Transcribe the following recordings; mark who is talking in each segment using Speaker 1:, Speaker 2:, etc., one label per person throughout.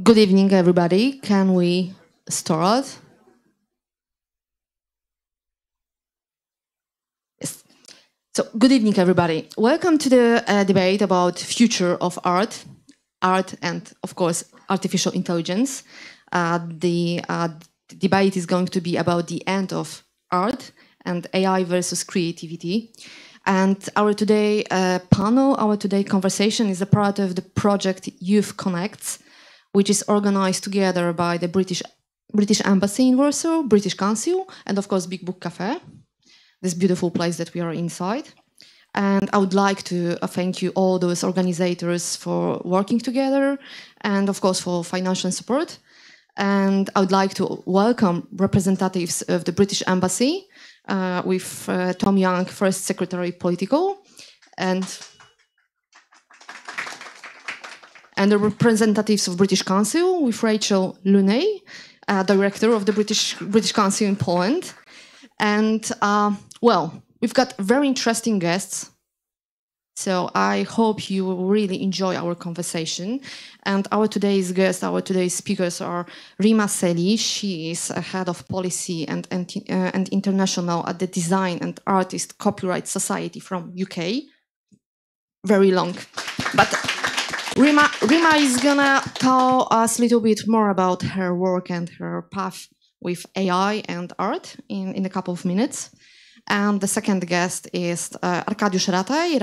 Speaker 1: Good evening, everybody. Can we start? Yes. So, good evening, everybody. Welcome to the debate about future of art, and, of course, artificial intelligence. The debate is going to be about the end of art and AI versus creativity. And our today panel, our today conversation is a part of the project Youth Connects, which is organized together by the British Embassy in Warsaw, British Council, and of course Big Book Cafe, this beautiful place that we are inside. And I would like to thank you all those organizers for working together, and of course for financial support. And I would like to welcome representatives of the British Embassy with Tom Young, First Secretary Political, and the representatives of British Council with Rachel Luney, Director of the British Council in Poland. And, well, we've got very interesting guests, so I hope you will really enjoy our conversation. And our today's guests, our today's speakers are Rima Seli. She is a head of policy and international at the Design and Artist Copyright Society from UK. Very long, but Rima is gonna tell us a little bit more about her work and her path with AI and art in a couple of minutes. And the second guest is Arkadiusz Rataj,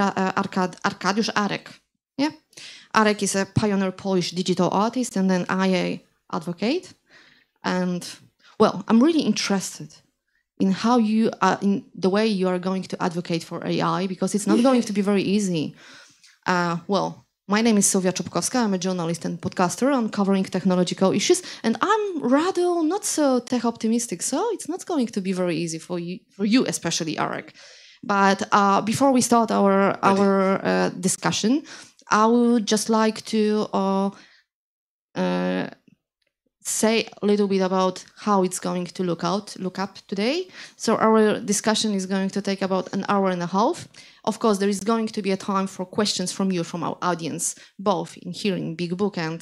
Speaker 1: Arkadiusz Arek. Yeah, Arek is a pioneer Polish digital artist and an IA advocate. And well, I'm really interested in how in the way you are going to advocate for AI, because it's not going to be very easy. Well, my name is Sylwia Czubkowska. I'm a journalist and podcaster on covering technological issues, and I'm rather not so tech optimistic, so it's not going to be very easy for you especially, Arek. But before we start our discussion, I would just like to say a little bit about how it's going to look up today. So our discussion is going to take about an hour and a half. Of course, there is going to be a time for questions from you, from our audience, both in here in Big Book and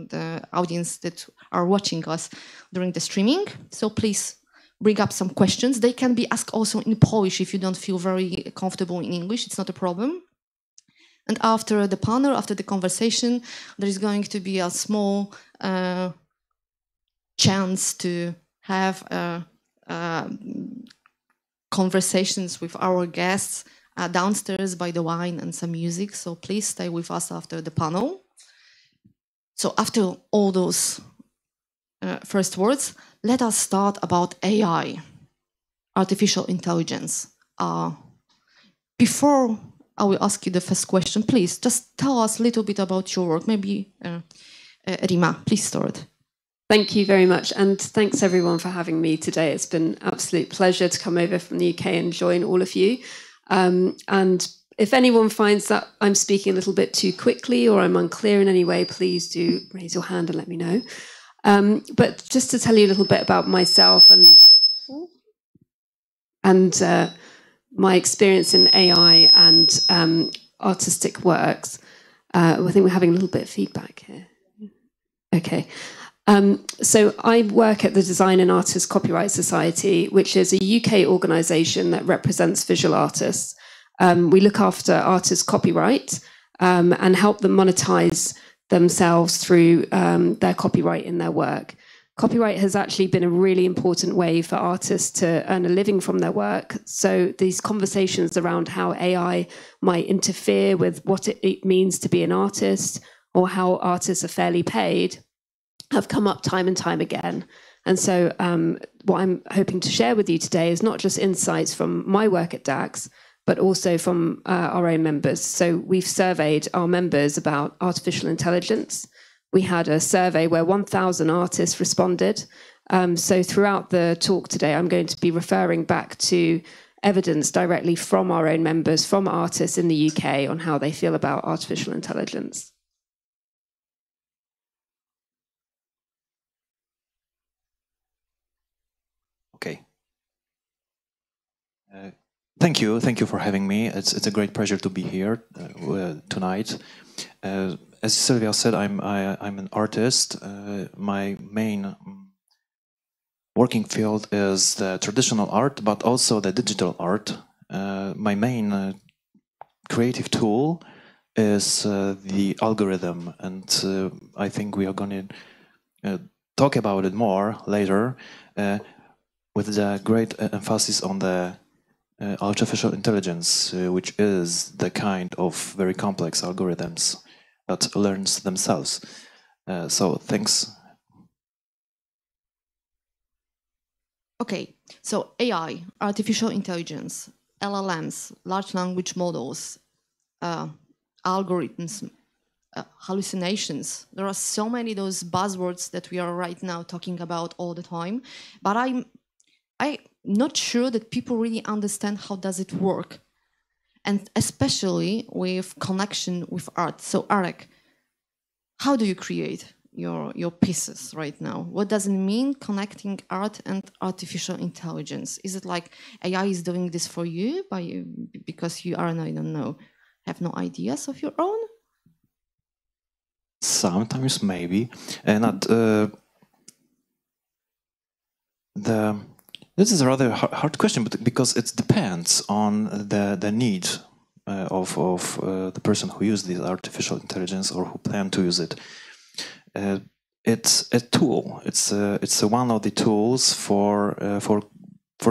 Speaker 1: the audience that are watching us during the streaming. So please bring up some questions. They can be asked also in Polish if you don't feel very comfortable in English. It's not a problem. And after the panel, after the conversation, there is going to be a small chance to have conversations with our guests downstairs by the wine and some music. So please stay with us after the panel. So after all those first words, let us start about AI, artificial intelligence. Before I will ask you the first question, please just tell us a little bit about your work. Maybe Rima, please start.
Speaker 2: Thank you very much, and thanks everyone for having me today. It's been an absolute pleasure to come over from the UK and join all of you. And if anyone finds that I'm speaking a little bit too quickly or I'm unclear in any way, please do raise your hand and let me know. But just to tell you a little bit about myself and my experience in AI and artistic works. I think we're having a little bit of feedback here. Okay. So I work at the Design and Artist Copyright Society, which is a UK organisation that represents visual artists. We look after artists' copyright and help them monetize themselves through their copyright in their work. Copyright has actually been a really important way for artists to earn a living from their work. So these conversations around how AI might interfere with what it means to be an artist, or how artists are fairly paid, have come up time and time again. And so what I'm hoping to share with you today is not just insights from my work at DAX, but also from our own members. So we've surveyed our members about artificial intelligence. We had a survey where 1,000 artists responded. So throughout the talk today, I'm going to be referring back to evidence directly from our own members, from artists in the UK, on how they feel about artificial intelligence.
Speaker 3: Okay. Thank you for having me. It's a great pleasure to be here tonight. As Sylvia said, I'm an artist. My main working field is the traditional art, but also the digital art. My main creative tool is the algorithm, and I think we are going to talk about it more later, with the great emphasis on the artificial intelligence, which is the kind of very complex algorithms that learns themselves. So thanks.
Speaker 1: Okay, so AI, artificial intelligence, LLMs, large language models, algorithms, hallucinations. There are so many those buzzwords that we are right now talking about all the time, but I'm not sure that people really understand how does it work, and especially with connection with art. So Arek, how do you create your pieces right now? What does it mean connecting art and artificial intelligence? Is it like AI is doing this for you because you are, I don't know, have no ideas of your own?
Speaker 3: Sometimes maybe, not This is a rather hard question, but because it depends on the need of the person who uses this artificial intelligence or who plan to use it. It's a tool. It's one of the tools for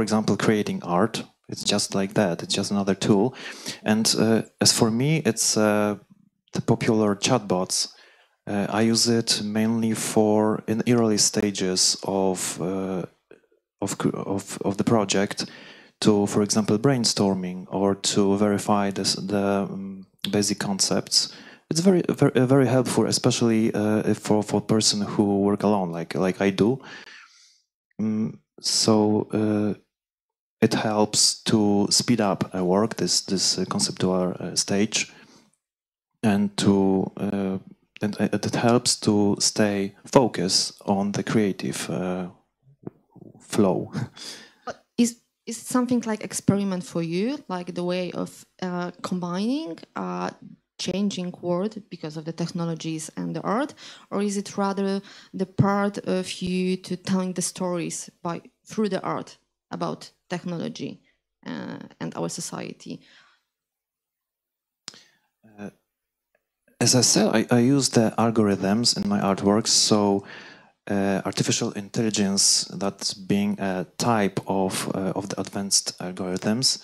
Speaker 3: example, creating art. It's just like that. It's just another tool. And as for me, it's the popular chatbots. I use it mainly in early stages of the project, to, for example, brainstorming or to verify the basic concepts. It's very helpful, especially for a person who work alone, like I do. So it helps to speed up work, this conceptual stage, and it helps to stay focused on the creative flow.
Speaker 1: But is it something like experiment for you, like the way of combining changing word because of the technologies and the art, or is it rather the part of you to telling the stories through the art about technology and our society?
Speaker 3: As I said, I use the algorithms in my artworks, so artificial intelligence, that's being a type of the advanced algorithms,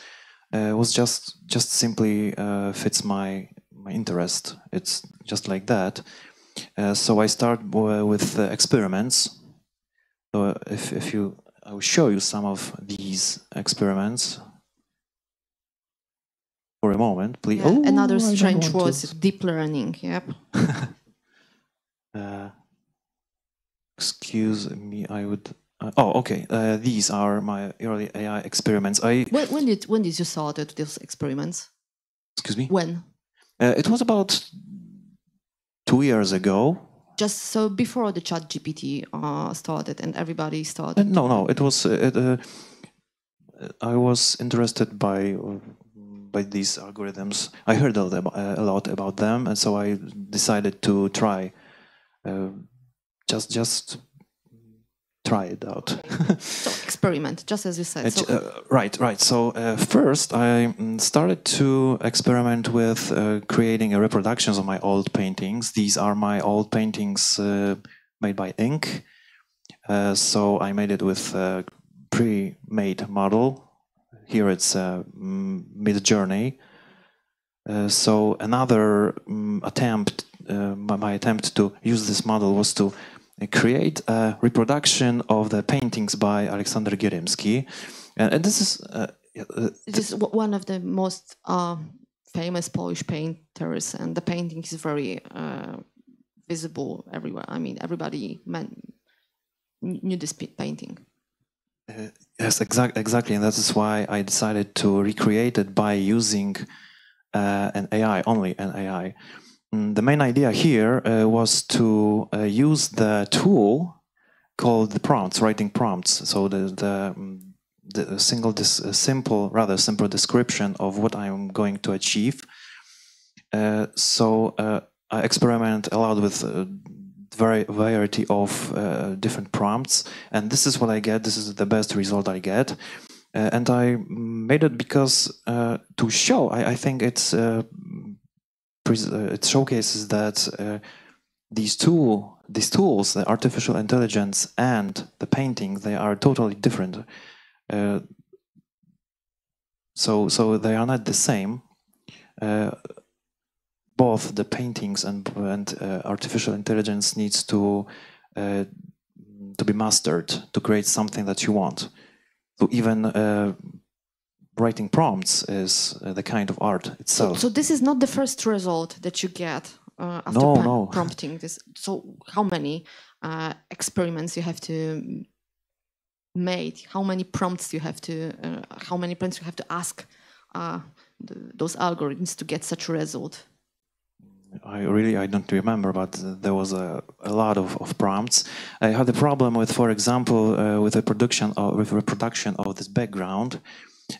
Speaker 3: was just simply fits my interest. It's just like that. So I start with experiments. So I will show you some of these experiments. For a moment, please.
Speaker 1: Yeah, another strange word, deep learning. Yep.
Speaker 3: Excuse me, I would. Okay. These are my early AI experiments.
Speaker 1: When did you start these experiments?
Speaker 3: Excuse me.
Speaker 1: When?
Speaker 3: It was about 2 years ago.
Speaker 1: Just so before the ChatGPT started and everybody started.
Speaker 3: No. It was. I was interested by these algorithms. I heard a lot about them, and so I decided to try. Just try it out.
Speaker 1: Okay. So experiment, just as you said.
Speaker 3: Right. So first, I started to experiment with creating reproductions of my old paintings. These are my old paintings made by ink. So I made it with a pre-made model. Here it's Mid-Journey. So another attempt, my attempt to use this model was to create a reproduction of the paintings by Aleksander Gierymski. And this is...
Speaker 1: it is one of the most famous Polish painters, and the painting is very visible everywhere. I mean, everybody knew this painting.
Speaker 3: Yes, exactly, and that is why I decided to recreate it by using an AI, only an AI. The main idea here was to use the tool called the prompts, writing prompts. So the rather simple description of what I am going to achieve. So I experiment a lot with variety of different prompts, and this is what I get. This is the best result I get, and I made it because to show. I think it showcases that these tools, the artificial intelligence and the painting, they are totally different. So they are not the same. Both the paintings and artificial intelligence needs to be mastered to create something that you want. So even writing prompts is the kind of art itself.
Speaker 1: So this is not the first result that you get after prompting this. So how many experiments you have to make? How many prompts you have to? How many prompts you have to ask those algorithms to get such a result?
Speaker 3: I don't remember, but there was a lot of prompts. I had a problem with, for example, with the reproduction of this background,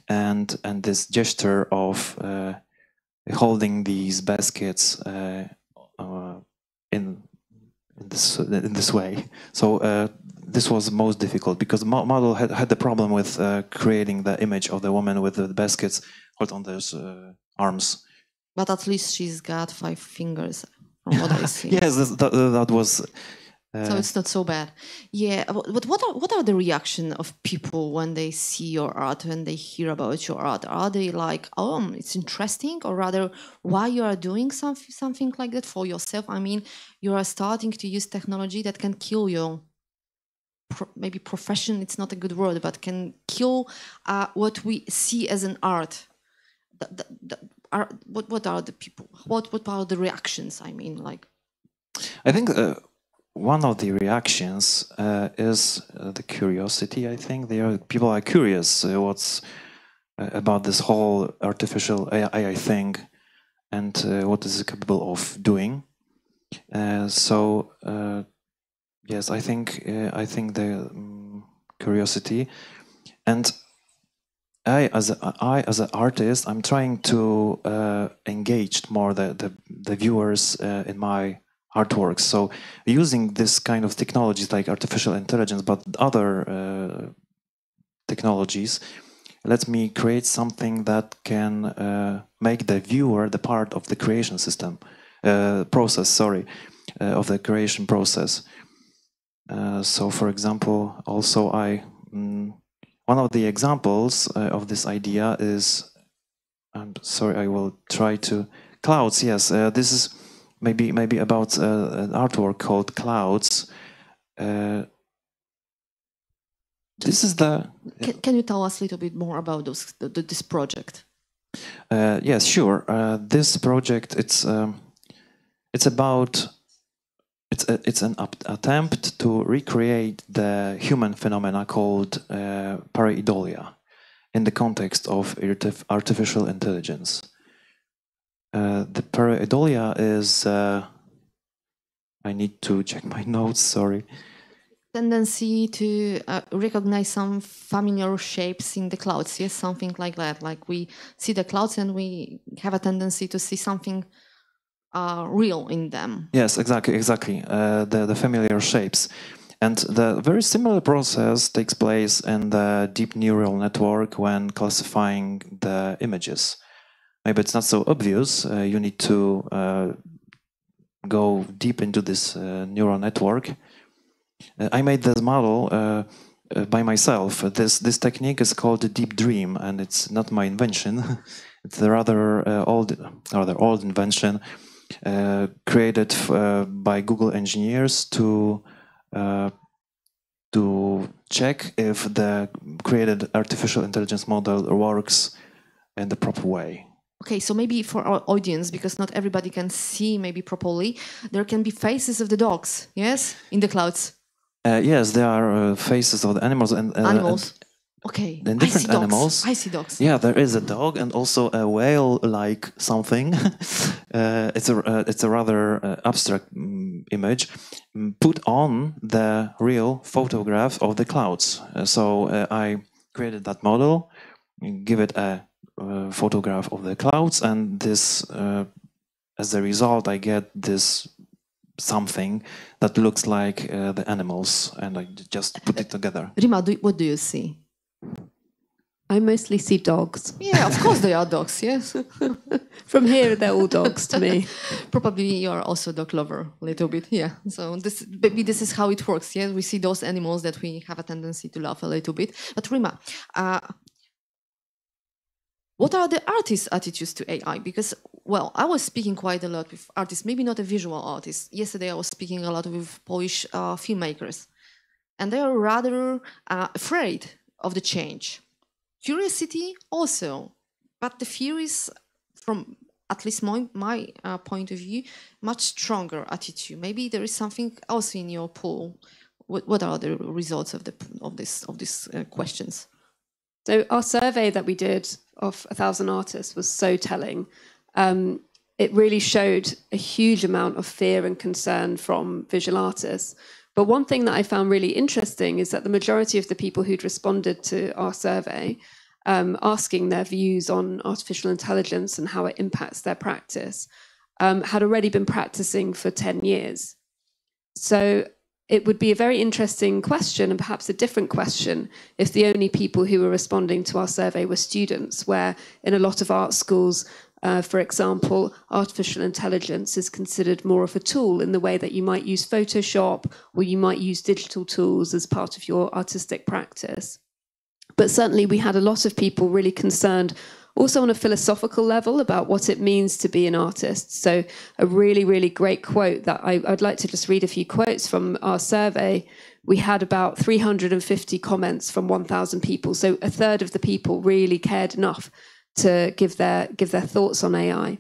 Speaker 3: and this gesture of holding these baskets in this way. So this was most difficult because the model had the problem with creating the image of the woman with the baskets held on those arms.
Speaker 1: But at least she's got 5 fingers, from what I see.
Speaker 3: Yes, that was.
Speaker 1: So it's not so bad. Yeah, but what are the reaction of people when they see your art, when they hear about your art? Are they like, oh, it's interesting, or rather, why you are doing something like that for yourself? I mean, you are starting to use technology that can kill your maybe profession. It's not a good word, but can kill what we see as an art. What are the people? What are the reactions? I mean, like.
Speaker 3: I think one of the reactions is the curiosity. I think people are curious what's about this whole artificial AI thing, and what is it capable of doing. So yes, I think the curiosity, and I as an artist, I'm trying to engage more the viewers in my artworks. So using this kind of technologies like artificial intelligence, but other technologies, let me create something that can make the viewer the part of the creation system process. Sorry, of the creation process. So, for example, also one of the examples of this idea is, I'm sorry, I will try to clouds. Yes, this is maybe about an artwork called Clouds. This is the.
Speaker 1: Can you tell us a little bit more about this project?
Speaker 3: Yes, sure. This project it's an attempt to recreate the human phenomena called pareidolia in the context of artificial intelligence. The pareidolia is, I need to check my notes, sorry.
Speaker 1: Tendency to recognize some familiar shapes in the clouds, yes, something like that. Like we see the clouds and we have a tendency to see something real in them.
Speaker 3: Yes, exactly. The familiar shapes. And the very similar process takes place in the deep neural network when classifying the images. Maybe it's not so obvious. You need to go deep into this neural network. I made this model by myself. This technique is called the deep dream, and it's not my invention. It's a rather old invention created by Google engineers to check if the created artificial intelligence model works in the proper way.
Speaker 1: Okay, so maybe for our audience, because not everybody can see maybe properly, there can be faces of the dogs, yes, in the clouds.
Speaker 3: Yes, there are faces of the animals and
Speaker 1: animals. Okay,
Speaker 3: and different animals.
Speaker 1: I see dogs.
Speaker 3: Yeah, there is a dog and also a whale-like something. It's a rather abstract image put on the real photograph of the clouds. So I created that model, give it a photograph of the clouds, and this as a result, I get this something that looks like the animals, and I just put it together.
Speaker 1: Rima, what do you see?
Speaker 2: I mostly see dogs.
Speaker 1: Yeah, of course they are dogs, yes.
Speaker 2: From here, they're all dogs to me.
Speaker 1: Probably you're also a dog lover, a little bit, yeah. So maybe this is how it works, yeah? We see those animals that we have a tendency to love a little bit. But Rima, what are the artists' attitudes to AI? Because, well, I was speaking quite a lot with artists, maybe not a visual artist. Yesterday I was speaking a lot with Polish filmmakers, and they are rather afraid of the change. Curiosity also, but the fear is, from at least my point of view, much stronger attitude. Maybe there is something else in your pool. What are the results of these questions?
Speaker 2: So our survey that we did of 1,000 artists was so telling. It really showed a huge amount of fear and concern from visual artists. But one thing that I found really interesting is that the majority of the people who'd responded to our survey, asking their views on artificial intelligence and how it impacts their practice, had already been practicing for 10 years. So it would be a very interesting question, and perhaps a different question, if the only people who were responding to our survey were students, where in a lot of art schools, for example, artificial intelligence is considered more of a tool in the way that you might use Photoshop or you might use digital tools as part of your artistic practice. But certainly we had a lot of people really concerned also on a philosophical level about what it means to be an artist. So a really, really great quote that I'd like to just read a few quotes from our survey. We had about 350 comments from 1,000 people. So a third of the people really cared enough to give their thoughts on AI.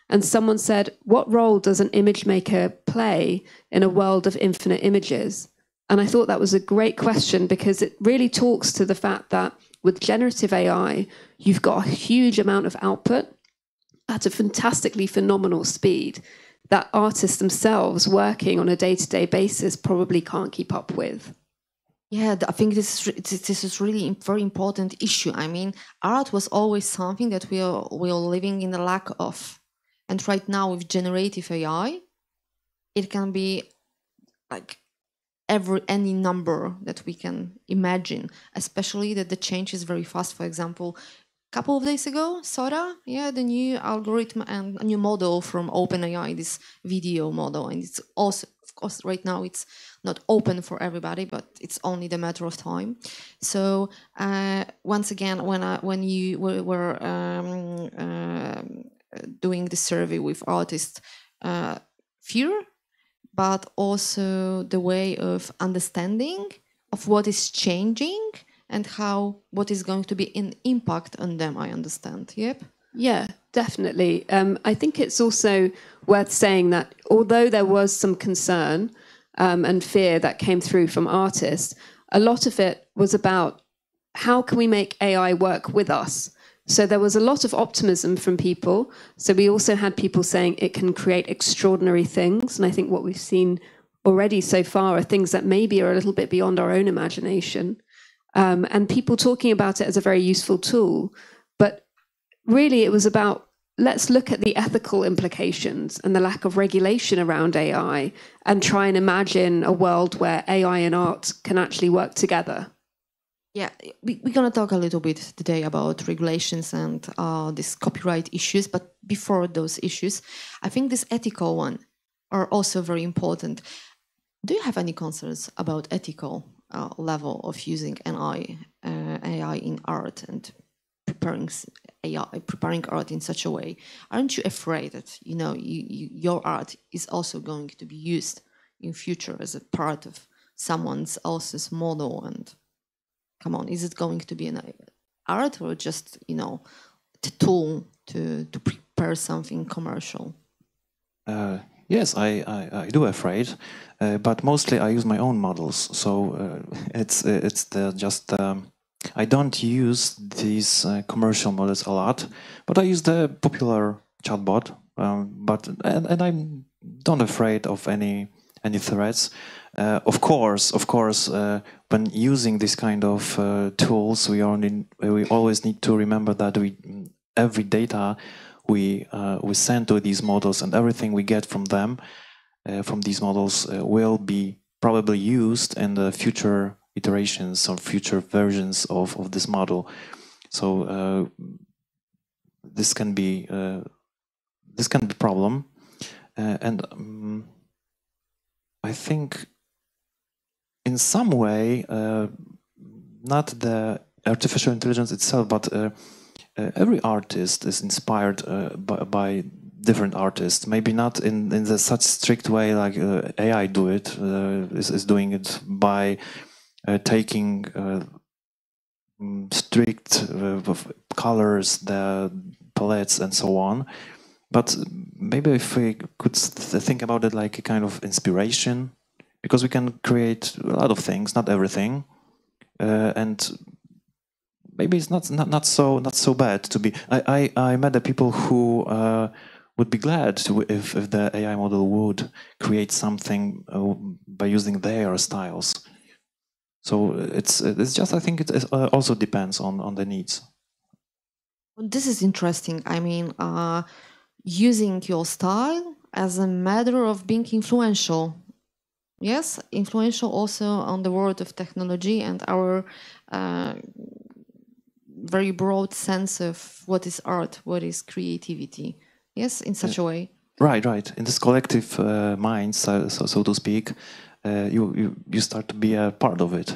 Speaker 2: And someone said, what role does an image maker play in a world of infinite images? And I thought that was a great question, because it really talks to the fact that with generative AI, you've got a huge amount of output at a fantastically phenomenal speed that artists themselves working on a day-to-day basis probably can't keep up with.
Speaker 1: Yeah, I think this is really a very important issue. I mean, art was always something that we are living in the lack of. And right now with generative AI, it can be like any number that we can imagine, especially that the change is very fast. For example, a couple of days ago, Sora, the new algorithm and a new model from OpenAI, this video model, and it's also, of course, right now it's not open for everybody, but it's only the matter of time. So once again, when you were doing the survey with artists, fear, but also the way of understanding of what is changing and what is going to be an impact on them, I understand. Yep.
Speaker 2: Yeah, definitely. I think it's also worth saying that although there was some concern and fear that came through from artists, a lot of it was about how can we make AI work with us? So there was a lot of optimism from people. So we also had people saying it can create extraordinary things. And I think what we've seen already so far are things that maybe are a little bit beyond our own imagination. And people talking about it as a very useful tool. But really it was about, let's look at the ethical implications and the lack of regulation around AI and try and imagine a world where AI and art can actually work together.
Speaker 1: Yeah, we're going to talk a little bit today about regulations and these copyright issues. But before those issues, I think this ethical one are also very important. Do you have any concerns about ethical level of using AI in art and preparing art in such a way? Aren't you afraid that your art is also going to be used in future as a part of someone else's model? And come on, is it going to be an art or just a tool to prepare something commercial?
Speaker 3: Yes, I do afraid, but mostly I use my own models. So I don't use these commercial models a lot, but I use the popular chatbot. And I'm not afraid of any threats. Of course, when using this kind of tools, we always need to remember that every data we send to these models and everything we get from them, from these models, will be probably used in the future iterations or future versions of this model. So this can be a problem, and I think in some way, not the artificial intelligence itself, but every artist is inspired by different artists. Maybe not in the such strict way like AI is doing it by taking strict colors, the palettes, and so on. But maybe if we could think about it like a kind of inspiration, because we can create a lot of things, not everything, and maybe it's not so bad to be. I met the people who would be glad if the AI model would create something by using their styles. So it's just, I think it also depends on the needs.
Speaker 1: This is interesting. I mean, using your style as a matter of being influential. Yes, influential also on the world of technology and our very broad sense of what is art, what is creativity. Yes, in such a way.
Speaker 3: Right. In this collective mind, so to speak, you start to be a part of it.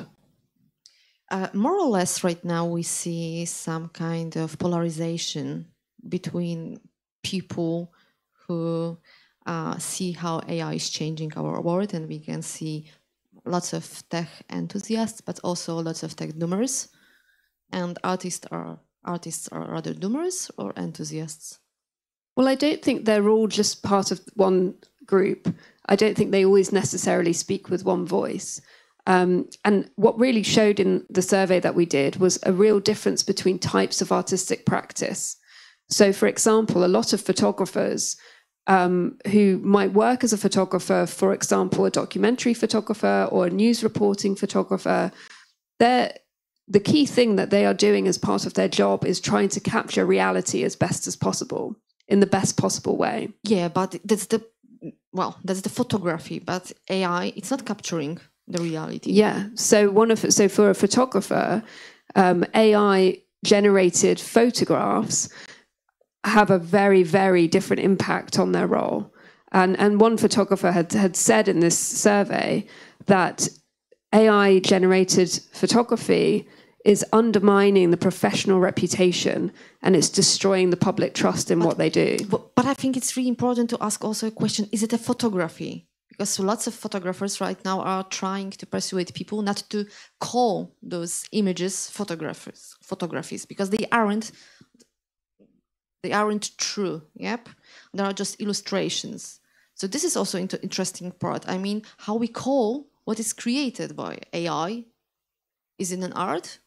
Speaker 1: More or less, right now we see some kind of polarization between people who see how AI is changing our world, and we can see lots of tech enthusiasts, but also lots of tech doomers. And artists are rather doomers or enthusiasts?
Speaker 2: Well, I don't think they're all just part of one group. I don't think they always necessarily speak with one voice. And what really showed in the survey that we did was a real difference between types of artistic practice. So, for example, a lot of photographers who might work as a photographer, for example, a documentary photographer or a news reporting photographer, the key thing that they are doing as part of their job is trying to capture reality as best as possible, in the best possible way.
Speaker 1: Yeah, but that's the photography, but AI, it's not capturing the reality.
Speaker 2: Yeah, so for a photographer, AI generated photographs have a very, very different impact on their role. And one photographer had said in this survey that AI generated photography is undermining the professional reputation, and it's destroying the public trust in what they do.
Speaker 1: But I think it's really important to ask also a question, is it a photography? Because lots of photographers right now are trying to persuade people not to call those images photographies, because they aren't true. Yep, they are just illustrations. So this is also interesting part. I mean, how we call what is created by AI. Is it an art?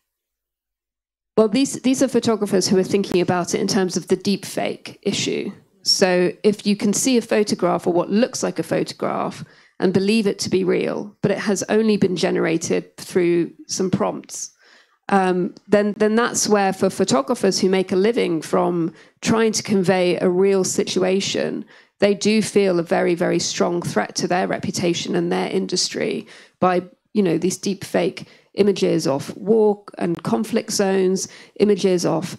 Speaker 2: Well, these are photographers who are thinking about it in terms of the deep fake issue. So if you can see a photograph or what looks like a photograph and believe it to be real, but it has only been generated through some prompts, then that's where, for photographers who make a living from trying to convey a real situation, they do feel a very, very strong threat to their reputation and their industry by, these deep fake images of war and conflict zones, images of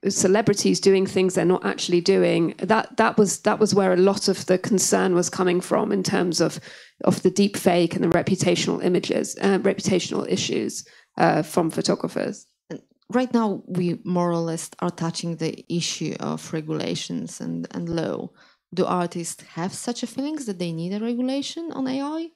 Speaker 2: celebrities doing things they're not actually doing. That was where a lot of the concern was coming from in terms of the deep fake and the reputational issues from photographers.
Speaker 1: Right now, we more or less are touching the issue of regulations and law. Do artists have such a feelings that they need a regulation on AI?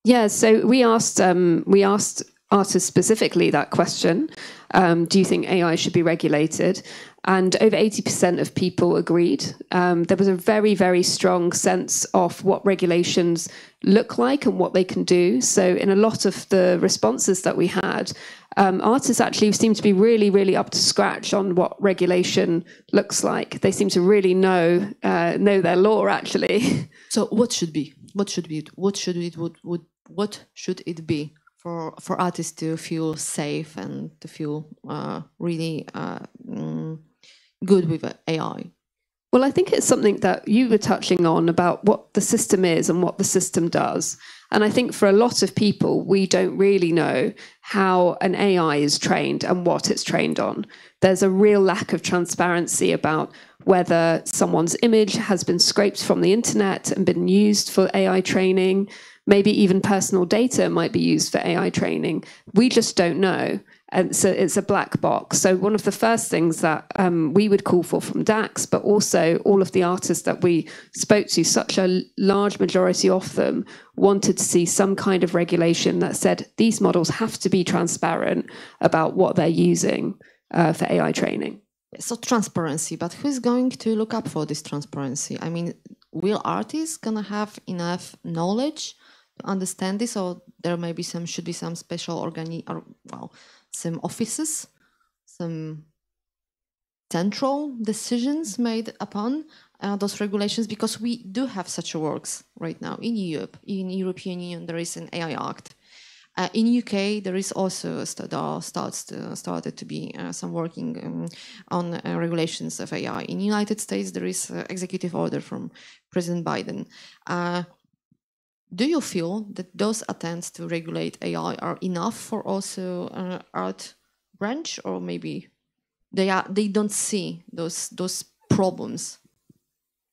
Speaker 2: Yeah, so we asked artists specifically that question. Do you think AI should be regulated? And over 80% of people agreed. There was a very, very strong sense of what regulations look like and what they can do. So in a lot of the responses that we had, artists actually seem to be really, really up to scratch on what regulation looks like. They seem to really know their law, actually.
Speaker 1: So what should it be for artists to feel safe and to feel really good with AI?
Speaker 2: Well, I think it's something that you were touching on about what the system is and what the system does. And I think for a lot of people, we don't really know how an AI is trained and what it's trained on. There's a real lack of transparency about whether someone's image has been scraped from the internet and been used for AI training. Maybe even personal data might be used for AI training. We just don't know. And so it's a black box. So one of the first things that we would call for from DAX, but also all of the artists that we spoke to, such a large majority of them wanted to see some kind of regulation that said these models have to be transparent about what they're using for AI training.
Speaker 1: So transparency, but who's going to look up for this transparency? I mean, will artists gonna have enough knowledge to understand this, or there may be should be some special some offices, some central decisions made upon those regulations, because we do have such works right now in Europe. In European Union, there is an AI Act. In UK, there is also started to be some working on regulations of AI. In United States, there is an executive order from President Biden. Do you feel that those attempts to regulate AI are enough for also art branch, or maybe they don't see those problems?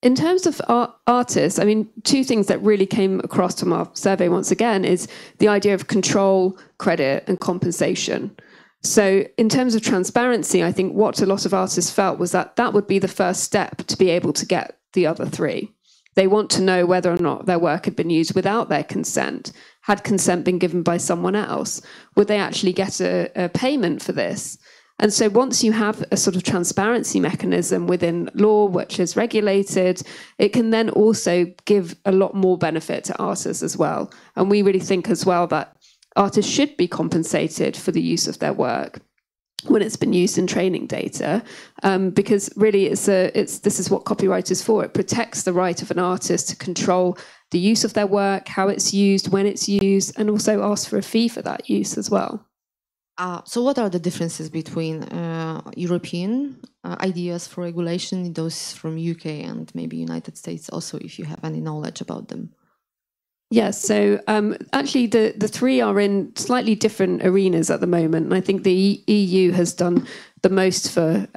Speaker 2: In terms of artists, I mean, two things that really came across from our survey once again is the idea of control, credit, and compensation. So in terms of transparency, I think what a lot of artists felt was that that would be the first step to be able to get the other three. They want to know whether or not their work had been used without their consent. Had consent been given by someone else? Would they actually get a payment for this? And so once you have a sort of transparency mechanism within law, which is regulated, it can then also give a lot more benefit to artists as well. And we really think as well that artists should be compensated for the use of their work when it's been used in training data, because really this is what copyright is for. It protects the right of an artist to control the use of their work, how it's used, when it's used, and also ask for a fee for that use as well.
Speaker 1: So what are the differences between European ideas for regulation, those from UK and maybe United States also, if you have any knowledge about them?
Speaker 2: Yes, so actually the three are in slightly different arenas at the moment. And I think the EU has done the most for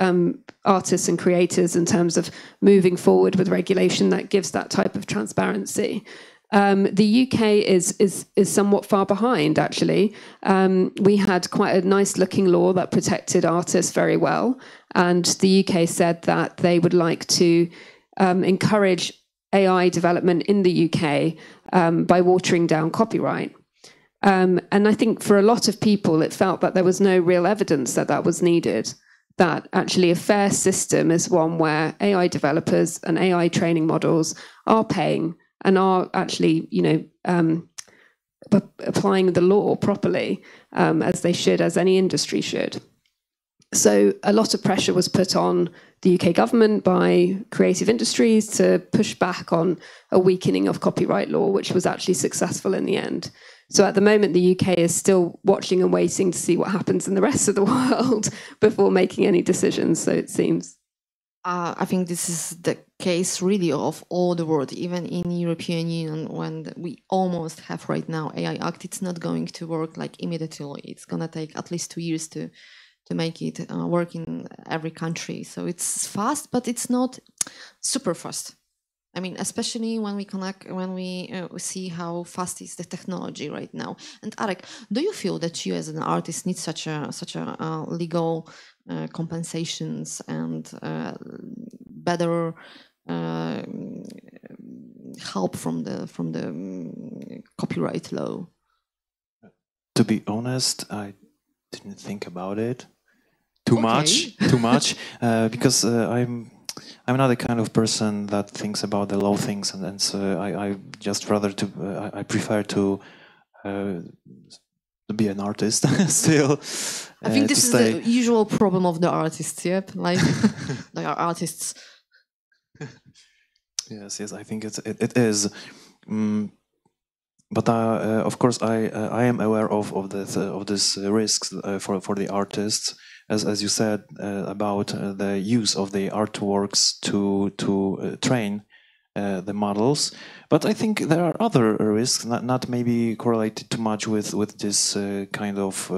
Speaker 2: artists and creators in terms of moving forward with regulation that gives that type of transparency. The UK is somewhat far behind, actually. We had quite a nice looking law that protected artists very well. And the UK said that they would like to encourage AI development in the UK by watering down copyright. And I think for a lot of people, it felt that there was no real evidence that that was needed, that actually a fair system is one where AI developers and AI training models are paying and are actually, applying the law properly, as they should, as any industry should. So a lot of pressure was put on the UK government by creative industries to push back on a weakening of copyright law, which was actually successful in the end. So at the moment, the UK is still watching and waiting to see what happens in the rest of the world before making any decisions, so it seems.
Speaker 1: I think this is the case really of all the world, even in European Union, when we almost have right now AI Act. It's not going to work like immediately. It's going to take at least 2 years to make it work in every country. So it's fast, but it's not super fast. I mean, especially when we see how fast is the technology right now. And Arek, do you feel that you as an artist need such a legal compensations and better help from the copyright law?
Speaker 3: To be honest, I didn't think about it too much, because I'm not the kind of person that thinks about the law things, and so I just rather I prefer to be an artist still.
Speaker 1: I think this is the usual problem of the artists. Yep, like they are artists.
Speaker 3: Yes, I think it is. But of course, I am aware of these risks for the artists, as you said, about the use of the artworks to train the models. But I think there are other risks, not maybe correlated too much with this kind of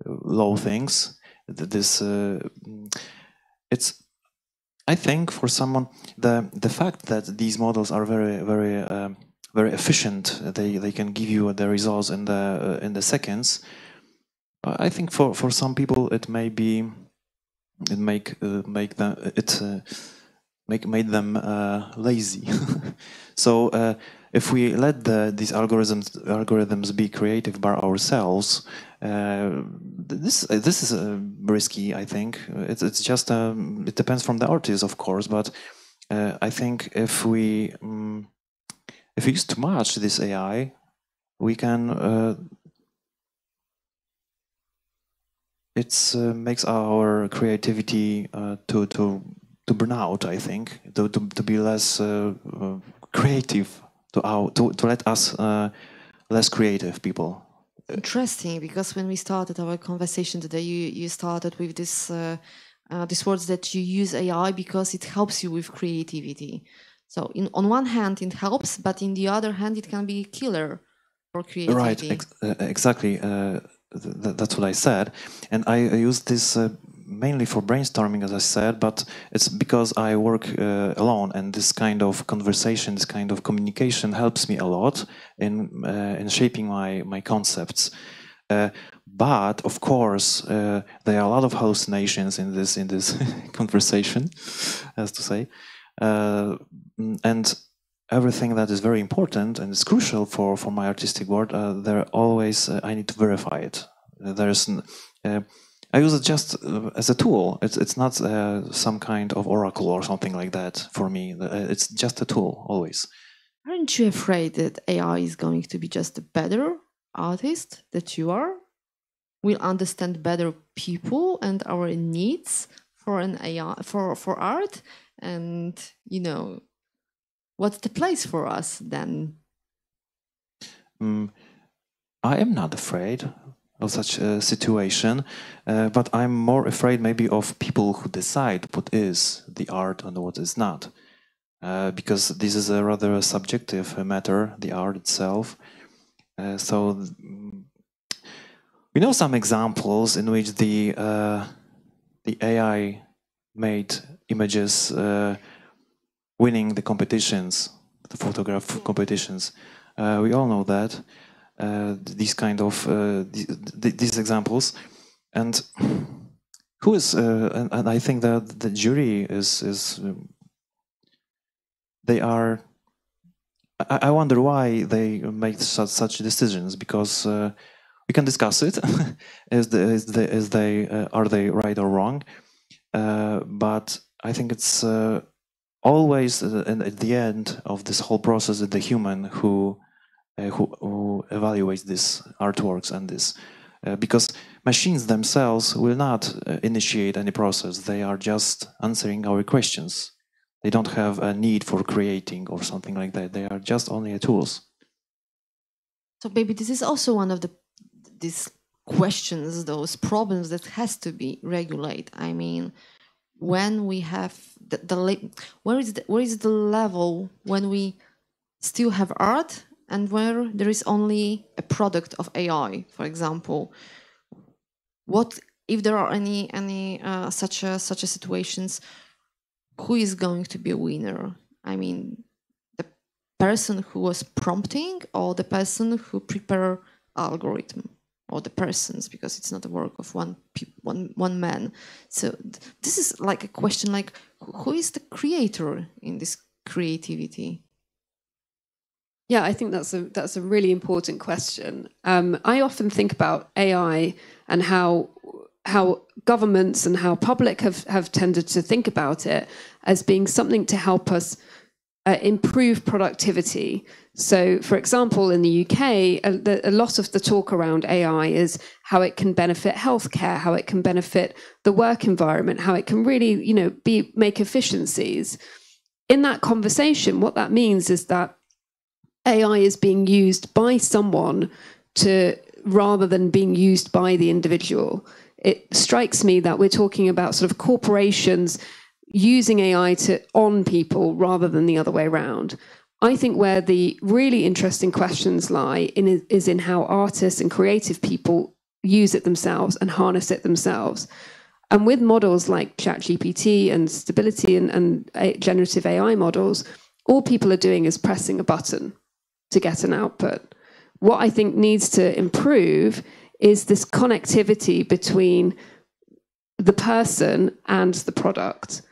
Speaker 3: low things. It's, I think, for someone, the fact that these models are very efficient, they can give you the results in the seconds. I think for some people it may be made them lazy. So if we let these algorithms be creative by ourselves, this is risky. I think it's just it depends from the artist, of course. But I think if we use too much this AI, we can. It makes our creativity to burn out. I think to be less creative, to let us less creative people.
Speaker 1: Interesting, because when we started our conversation today, you started with this these words that you use AI because it helps you with creativity. So on one hand it helps, but in the other hand it can be a killer for creativity.
Speaker 3: Right, exactly. That's what I said, and I use this mainly for brainstorming, as I said, but it's because I work alone, and this kind of conversation, this kind of communication helps me a lot in shaping my concepts. But of course, there are a lot of hallucinations in this conversation, as to say, and everything that is very important and is crucial for my artistic work, there always I need to verify it. I use it just as a tool. It's not some kind of oracle or something like that for me. It's just a tool always.
Speaker 1: Aren't you afraid that AI is going to be just a better artist that you are? Will understand better people and our needs for an AI for art, and what's the place for us then?
Speaker 3: I am not afraid of such a situation, but I'm more afraid maybe of people who decide what is the art and what is not, because this is a rather subjective matter, the art itself. So we know some examples in which the AI made images winning the competitions, the photograph competitions. We all know that. These kind of these examples, and who is and I think that the jury is they are. I wonder why they make such decisions, because we can discuss it. Are they right or wrong? But I think it's always at the end of this whole process the human who evaluates these artworks and this, because machines themselves will not initiate any process. They are just answering our questions. They don't have a need for creating or something like that. They are just only tools.
Speaker 1: So maybe this is also one of these questions, those problems that has to be regulated. I mean, when we have where is the level when we still have art and where there is only a product of AI, for example? What if there are any such a situations? Who is going to be a winner? I mean, the person who was prompting, or the person who prepared algorithm, or the persons, because it's not a work of one man. So this is like a question, like who is the creator in this creativity?
Speaker 2: Yeah, I think that's a really important question. I often think about AI and how governments and how public have tended to think about it as being something to help us improve productivity. So, for example, in the UK, a lot of the talk around AI is how it can benefit healthcare, how it can benefit the work environment, how it can really, make efficiencies. In that conversation, what that means is that AI is being used by someone rather than being used by the individual. it strikes me that we're talking about sort of corporations using AI to on people rather than the other way around. I think where the really interesting questions lie is in how artists and creative people use it themselves and harness it themselves. And with models like ChatGPT and Stability and generative AI models, all people are doing is pressing a button to get an output. What I think needs to improve is this connectivity between the person and the product.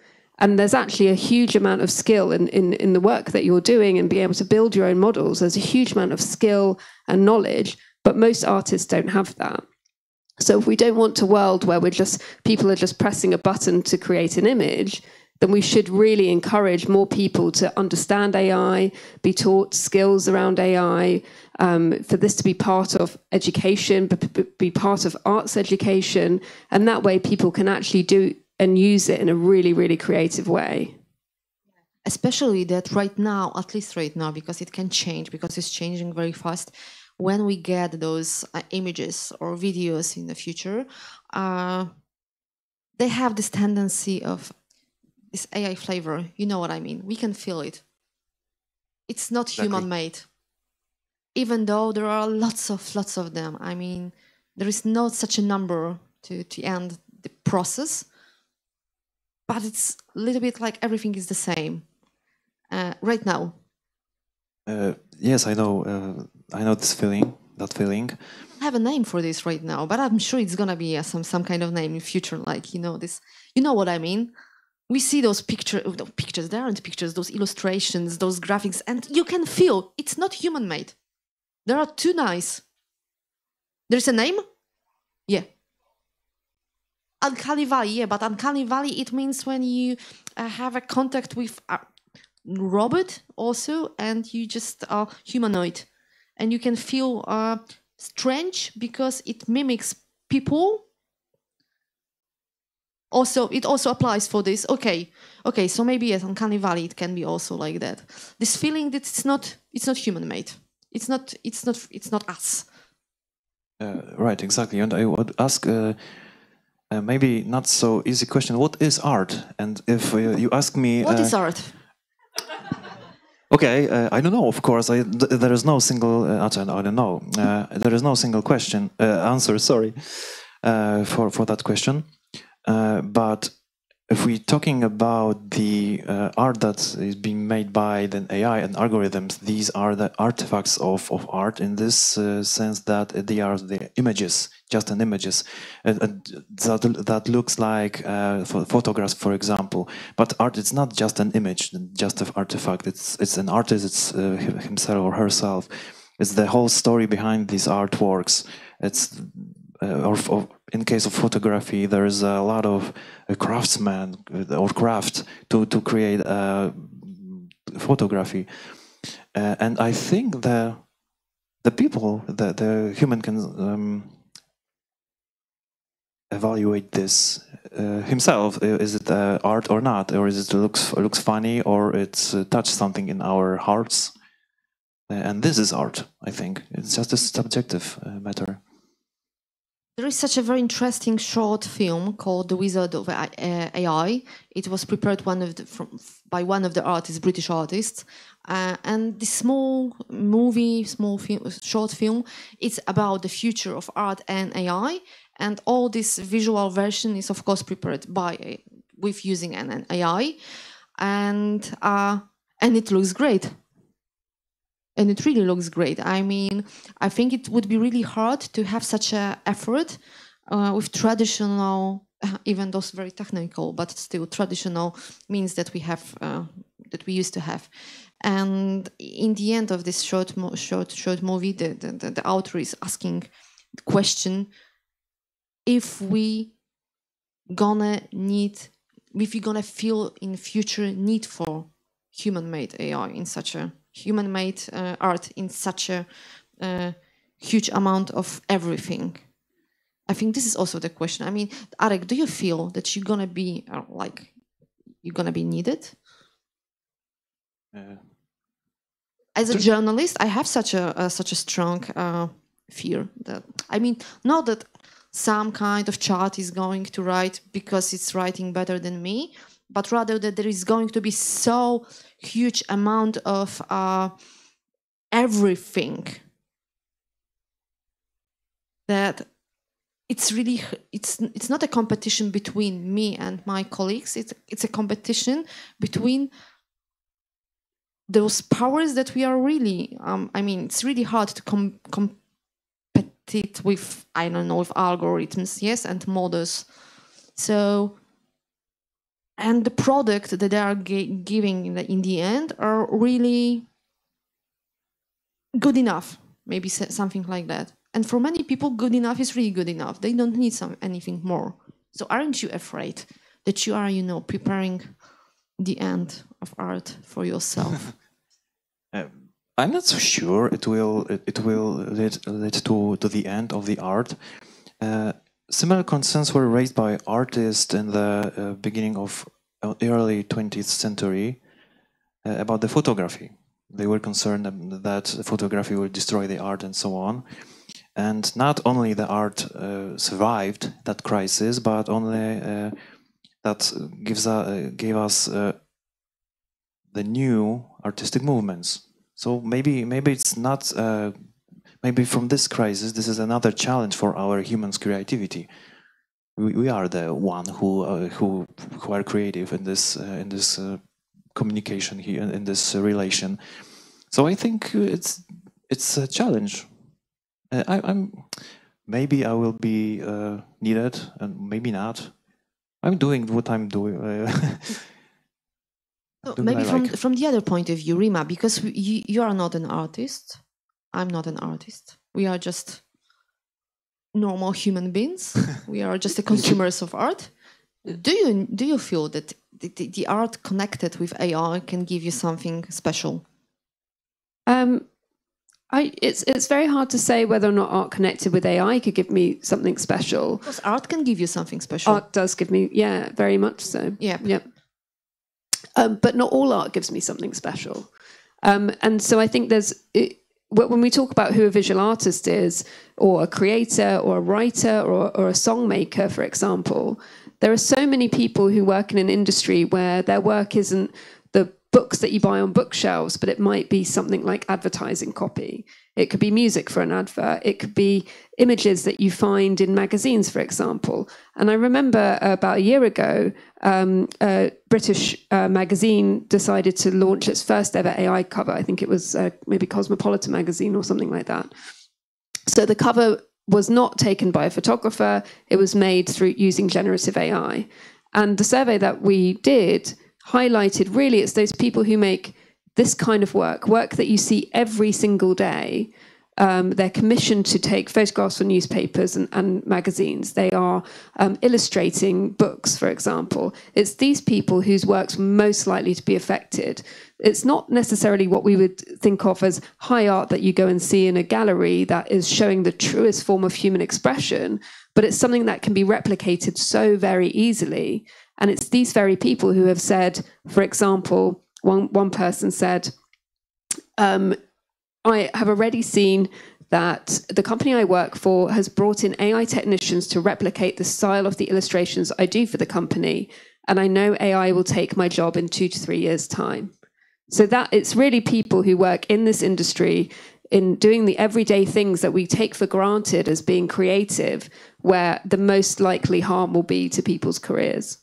Speaker 2: And there's actually a huge amount of skill in the work that you're doing and being able to build your own models. There's a huge amount of skill and knowledge, but most artists don't have that. So if we don't want a world where people are just pressing a button to create an image, then we should really encourage more people to understand AI, be taught skills around AI, for this to be part of education, be part of arts education, and that way people can actually do and use it in a really, really creative way.
Speaker 1: Especially that right now, at least right now, because it can change, because it's changing very fast, when we get those images or videos in the future, they have this tendency of this AI flavor. You know what I mean? We can feel it. It's not human-made. Even though there are lots of them. I mean, there is not such a number to end the process. But it's a little bit like everything is the same right now.
Speaker 3: Yes, I know. I know this feeling. That feeling.
Speaker 1: I have a name for this right now, but I'm sure it's gonna be some kind of name in future. Like this. You know what I mean? We see those pictures. There aren't pictures. Those illustrations, those graphics, and you can feel it's not human-made. They are too nice. There's a name? Yeah. Uncanny Valley, yeah, but Uncanny Valley, it means when you have a contact with a robot also, and you just are humanoid. And you can feel strange because it mimics people. Also, it also applies for this. Okay, so maybe yes, Uncanny Valley, it can be also like that. This feeling that it's not human-made. It's not us.
Speaker 3: Right, exactly. And I would ask... maybe not so easy question. What is art? And if you ask me,
Speaker 1: what is art?
Speaker 3: Okay, I don't know. Of course, there is no single answer. I don't know. There is no single answer. Sorry, for that question. But if we're talking about the art that is being made by the AI and algorithms, these are the artifacts of art in this sense that they are the images, just an images that looks like photographs, for example. But art is not just an image, just an artifact. It's an artist. It's himself or herself. It's the whole story behind these artworks. It's or in case of photography, there is a lot of craftsmen or craft to create photography, and I think the people, the human can evaluate this himself. Is it art or not, or is it looks funny, or it's touched something in our hearts? And this is art. I think it's just a subjective matter.
Speaker 1: There is such a very interesting short film called The Wizard of AI. It was prepared by one of the artists, British artists. And this short film, it's about the future of art and AI. And all this visual version is, of course, prepared with using an AI. And it looks great. And it really looks great. I mean, I think it would be really hard to have such an effort with traditional, even those very technical, but still traditional means that we have, that we used to have. And in the end of this short movie, the author is asking the question: if we're gonna feel in future need for human-made AI in such a human-made art in such a huge amount of everything. I think this is also the question. I mean, Arek, do you feel that you're gonna be needed? As a journalist, I have such a strong fear that, I mean, not that some kind of chat is going to write because it's writing better than me, but rather that there is going to be so huge amount of everything that it's really, it's not a competition between me and my colleagues. It's a competition between those powers that we are really, I mean, it's really hard to compete with, I don't know, with algorithms, yes, and models. So, and the product that they are giving in the end are really good enough, maybe something like that. And for many people, good enough is really good enough. They don't need anything more. So aren't you afraid that you are, preparing the end of art for yourself?
Speaker 3: I'm not so sure it will lead to the end of the art. Similar concerns were raised by artists in the beginning of early 20th century about the photography. They were concerned that photography will destroy the art and so on. And not only the art survived that crisis, but only that gave us the new artistic movements. So maybe it's not. Maybe from this crisis, this is another challenge for our humans' creativity. We are the one who are creative in this communication here, in this relation. So I think it's a challenge. Maybe I will be needed, and maybe not. I'm doing what I'm doing.
Speaker 1: So maybe from the other point of view, Rima, because you are not an artist, I'm not an artist. We are just normal human beings. We are just the consumers of art. Do you feel that the art connected with AI can give you something special?
Speaker 2: It's very hard to say whether or not art connected with AI could give me something special.
Speaker 1: Because art can give you something special.
Speaker 2: Art does give me, yeah, very much so.
Speaker 1: Yeah.
Speaker 2: But not all art gives me something special. And so I think when we talk about who a visual artist is, or a creator, or a writer, or a song maker, for example, there are so many people who work in an industry where their work isn't the books that you buy on bookshelves, but it might be something like advertising copy. It could be music for an advert. It could be images that you find in magazines, for example. And I remember about a year ago, a British magazine decided to launch its first ever AI cover. I think it was maybe Cosmopolitan magazine or something like that. So the cover was not taken by a photographer. It was made through using generative AI. And the survey that we did highlighted, really, it's those people who make this kind of work that you see every single day. They're commissioned to take photographs for newspapers and magazines. They are illustrating books, for example. It's these people whose work's most likely to be affected. It's not necessarily what we would think of as high art that you go and see in a gallery that is showing the truest form of human expression, but it's something that can be replicated so very easily. And it's these very people who have said, for example, one person said, I have already seen that the company I work for has brought in AI technicians to replicate the style of the illustrations I do for the company. And I know AI will take my job in 2 to 3 years' time. So that it's really people who work in this industry in doing the everyday things that we take for granted as being creative, where the most likely harm will be to people's careers.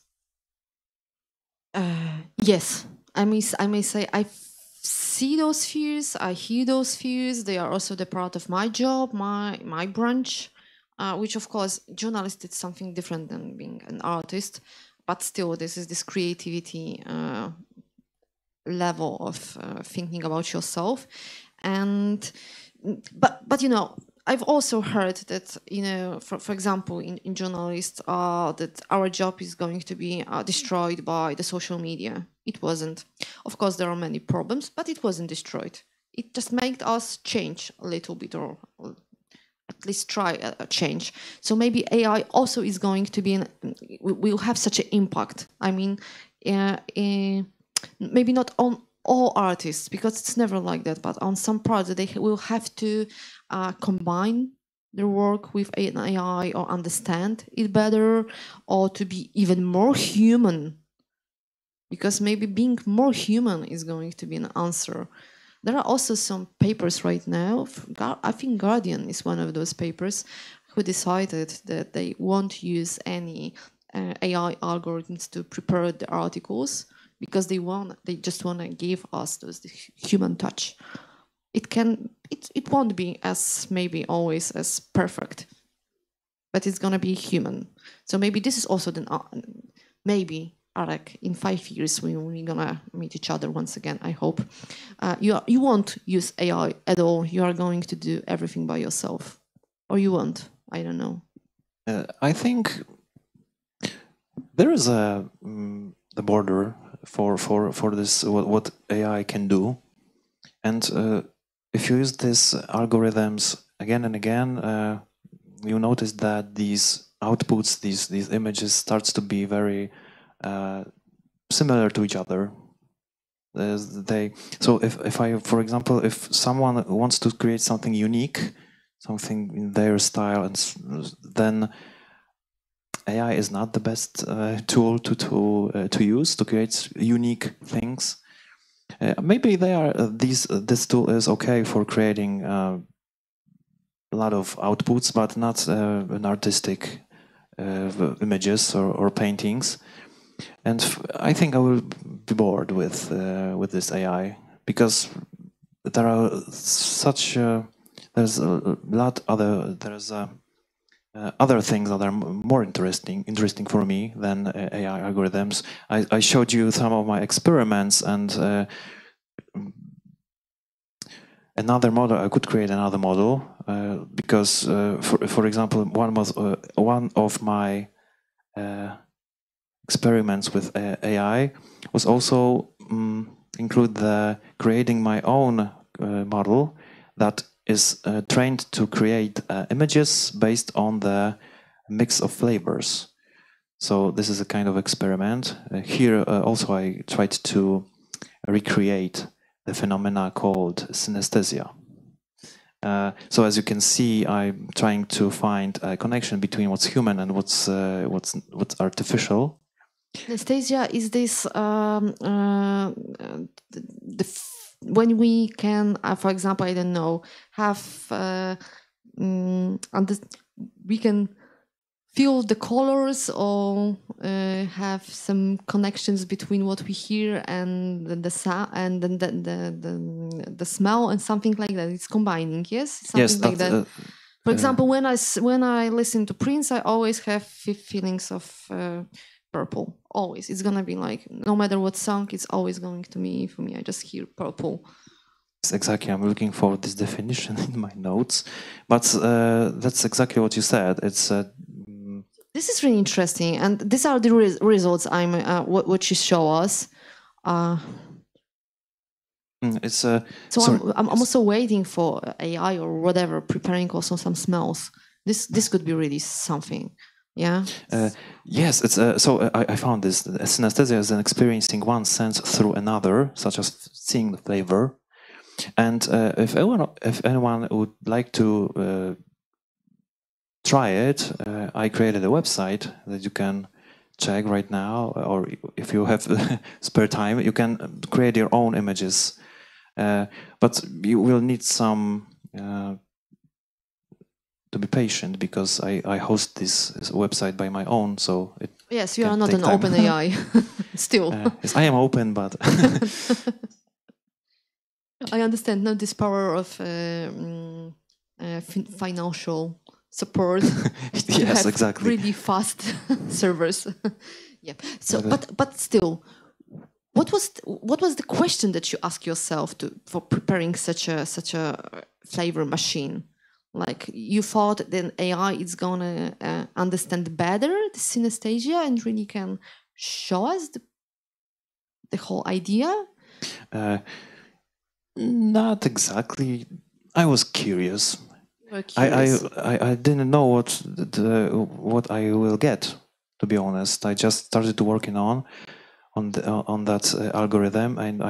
Speaker 1: Yes, I may say I see those fears, I hear those fears. They are also the part of my job, my branch, which of course, journalist is something different than being an artist, but still this is this creativity level of thinking about yourself. And but you know, I've also heard that, you know, for example, in journalists, that our job is going to be destroyed by the social media. It wasn't. Of course, there are many problems, but it wasn't destroyed. It just made us change a little bit, or at least try a change. So maybe AI also is going to be, will have such an impact. I mean, maybe not on all artists, because it's never like that, but on some parts they will have to combine their work with an AI or understand it better, or to be even more human? Because maybe being more human is going to be an answer. There are also some papers right now. I think Guardian is one of those papers who decided that they won't use any AI algorithms to prepare the articles because they just want to give us the human touch. It won't be as maybe always as perfect, but it's gonna be human. So maybe this is also maybe Arek, in 5 years when we're gonna meet each other once again, I hope, you won't use AI at all. You are going to do everything by yourself, or you won't. I don't know.
Speaker 3: I think there is the border for this what AI can do, and if you use these algorithms again and again, you notice that these outputs, these images, starts to be very similar to each other. So if I, for example, if someone wants to create something unique, something in their style, and then AI is not the best tool to use to create unique things. Maybe this tool is okay for creating a lot of outputs, but not an artistic images or paintings. And I think I will be bored with this AI, because there are there's a lot other things that are more interesting for me than AI algorithms. I showed you some of my experiments, and another model. I could create another model because, for example, one of my experiments with AI was also include creating my own model that is trained to create images based on the mix of flavors. So this is a kind of experiment. Here also I tried to recreate the phenomena called synesthesia. So as you can see, I'm trying to find a connection between what's human and what's artificial.
Speaker 1: Synesthesia is this when we can, for example, I don't know, have we can feel the colors, or have some connections between what we hear and the sound and the smell and something like that. It's combining, yes, something like that. For example, when I listen to Prince, I always have feelings of purple. Always, it's gonna be like, no matter what song, it's always going to me. For me, I just hear purple.
Speaker 3: Exactly. I'm looking for this definition in my notes, but that's exactly what you said. It's.
Speaker 1: This is really interesting, and these are the results. What you show us.
Speaker 3: It's
Speaker 1: so I'm also waiting for AI or whatever, preparing also some smells. This could be really something. Yeah.
Speaker 3: Yes, it's so I found this. Synesthesia is an experiencing one sense through another, such as seeing the flavor. And if anyone would like to try it, I created a website that you can check right now, or if you have spare time, you can create your own images. But you will need some. To be patient, because I host this website by my own, so it.
Speaker 1: Yes, you are not an open AI. Still.
Speaker 3: Yes, I am open, but.
Speaker 1: I understand. Not this power of financial support.
Speaker 3: Yes, exactly.
Speaker 1: Really fast servers. Yeah. So, but still, what was the question that you asked yourself for preparing such a flavor machine? Like, you thought that AI is gonna understand better the synesthesia and really can show us the whole idea?
Speaker 3: Not exactly. I was curious.
Speaker 1: You were curious.
Speaker 3: I didn't know what I will get. To be honest, I just started to working on that algorithm, and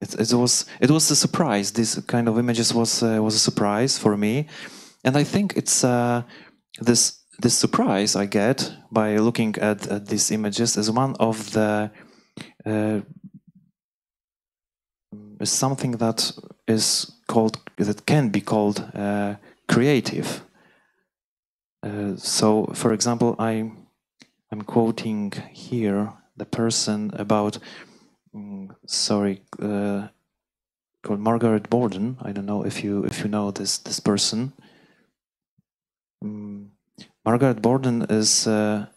Speaker 3: it was a surprise. This kind of images was a surprise for me, And I think it's this surprise I get by looking at these images is one of the is something that can be called creative. So, for example, I'm quoting here the person about called Margaret Borden. I don't know if you know this person. Margaret Borden is a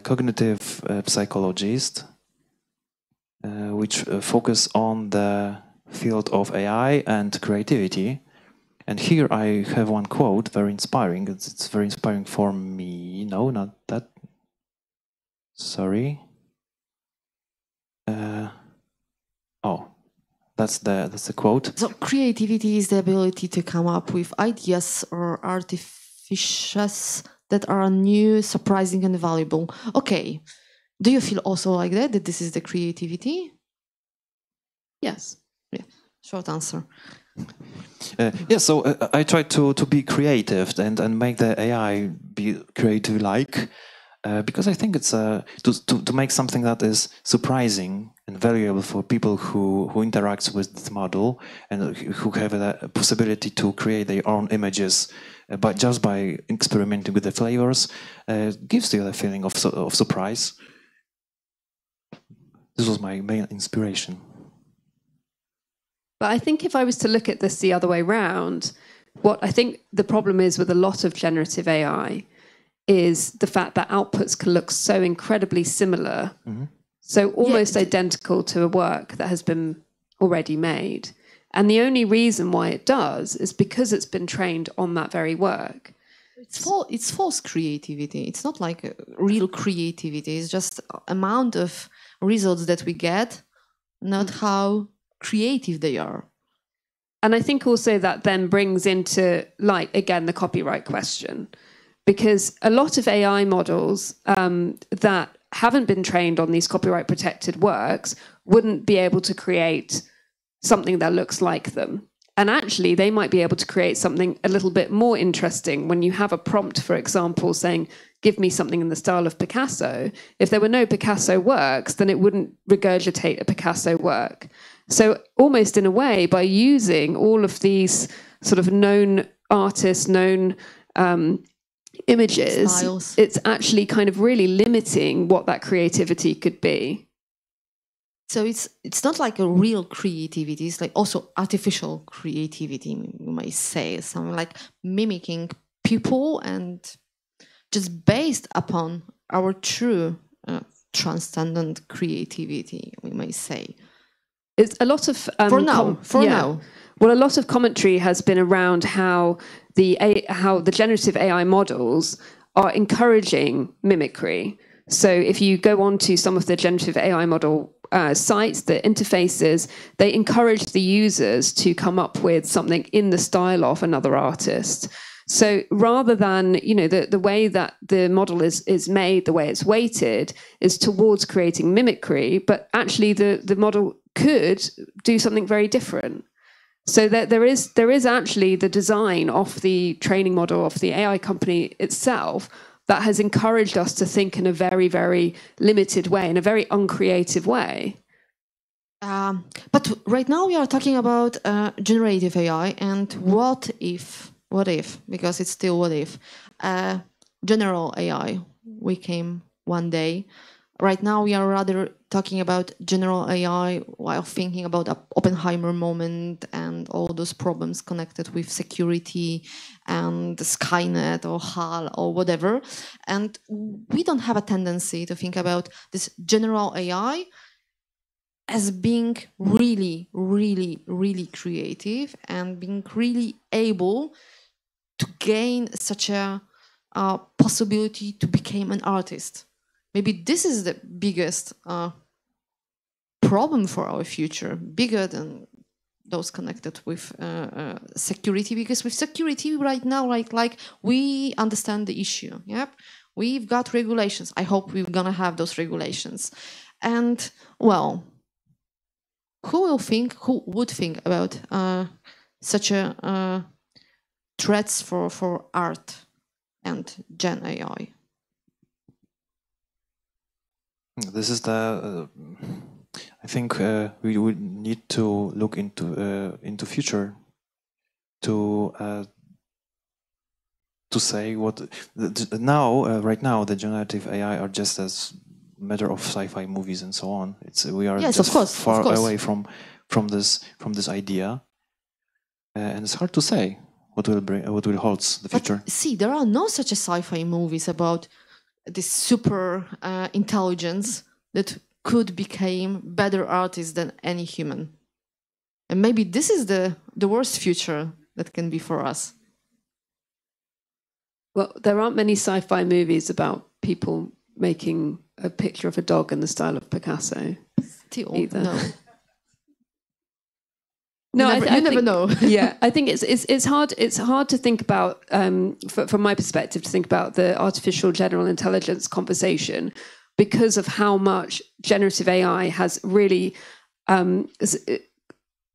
Speaker 3: cognitive psychologist, which focus on the field of AI and creativity. And here I have one quote, very inspiring. It's very inspiring for me. No, not that. Sorry. That's the quote.
Speaker 1: So creativity is the ability to come up with ideas or artifices that are new, surprising, and valuable. Okay. Do you feel also like that this is the creativity?
Speaker 2: Yes.
Speaker 1: Yeah. Short answer.
Speaker 3: Yeah, so I try to be creative and make the AI be creative-like, because I think it's to make something that is surprising and valuable for people who interact with the model and who have the possibility to create their own images, but just by experimenting with the flavors, gives you the feeling of surprise. This was my main inspiration.
Speaker 2: But I think if I was to look at this the other way round, what I think the problem is with a lot of generative AI is the fact that outputs can look so incredibly similar, so almost identical to a work that has been already made. And the only reason why it does is because it's been trained on that very work.
Speaker 1: It's false creativity. It's not like a real creativity. It's just amount of results that we get, not how creative they are.
Speaker 2: And I think also that then brings into light, again, the copyright question. Because a lot of AI models that haven't been trained on these copyright protected works wouldn't be able to create something that looks like them. And actually, they might be able to create something a little bit more interesting when you have a prompt, for example, saying, give me something in the style of Picasso. If there were no Picasso works, then it wouldn't regurgitate a Picasso work. So almost in a way, by using all of these sort of known artists, known images,
Speaker 1: styles,
Speaker 2: it's actually kind of really limiting what that creativity could be.
Speaker 1: So it's not like a real creativity. It's like also artificial creativity, you might say, something like mimicking people and just based upon our true transcendent creativity, we may say.
Speaker 2: It's a lot of
Speaker 1: for now.
Speaker 2: Well, a lot of commentary has been around how the generative AI models are encouraging mimicry. So if you go on to some of the generative AI model sites, the interfaces, they encourage the users to come up with something in the style of another artist. So rather than, the way that the model is made, the way it's weighted, is towards creating mimicry, but actually the model could do something very different. So that there is actually the design of the training model of the AI company itself that has encouraged us to think in a very, very limited way, in a very uncreative way.
Speaker 1: But right now we are talking about generative AI and what if, because it's still what if, general AI, we came one day. Right now we are rather talking about general AI while thinking about the Oppenheimer moment and all those problems connected with security and Skynet or HAL or whatever. And we don't have a tendency to think about this general AI as being really, really, really creative and being really able to gain such a possibility to become an artist. Maybe this is the biggest problem for our future, bigger than those connected with security, because with security right now, like we understand the issue. Yep, we've got regulations. I hope we're gonna have those regulations. And well, who would think about such a threats for art and Gen AI?
Speaker 3: This is the. I think we would need to look into future to say what right now the generative AI are just as matter of sci-fi movies and so on. We are
Speaker 1: yes,
Speaker 3: just
Speaker 1: of course,
Speaker 3: far away from this idea, and it's hard to say what will hold the future.
Speaker 1: But see, there are no such a sci-fi movies about this super intelligence that could become better artists than any human. And maybe this is the worst future that can be for us.
Speaker 2: Well, there aren't many sci-fi movies about people making a picture of a dog in the style of Picasso.
Speaker 1: Still,
Speaker 2: either.
Speaker 1: no.
Speaker 2: No,
Speaker 1: you never know.
Speaker 2: Yeah, I think it's hard. It's hard to think about, from my perspective, to think about the artificial general intelligence conversation because of how much generative AI has really,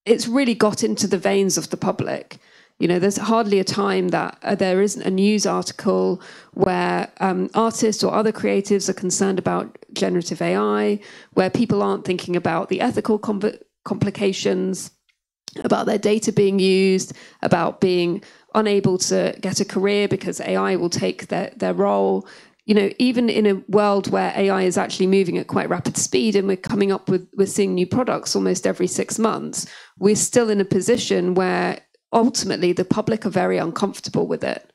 Speaker 2: it's really got into the veins of the public. You know, there's hardly a time that there isn't a news article where artists or other creatives are concerned about generative AI, where people aren't thinking about the ethical complications, about their data being used, about being unable to get a career because AI will take their role. You know, even in a world where AI is actually moving at quite rapid speed and we're seeing new products almost every 6 months, we're still in a position where ultimately the public are very uncomfortable with it.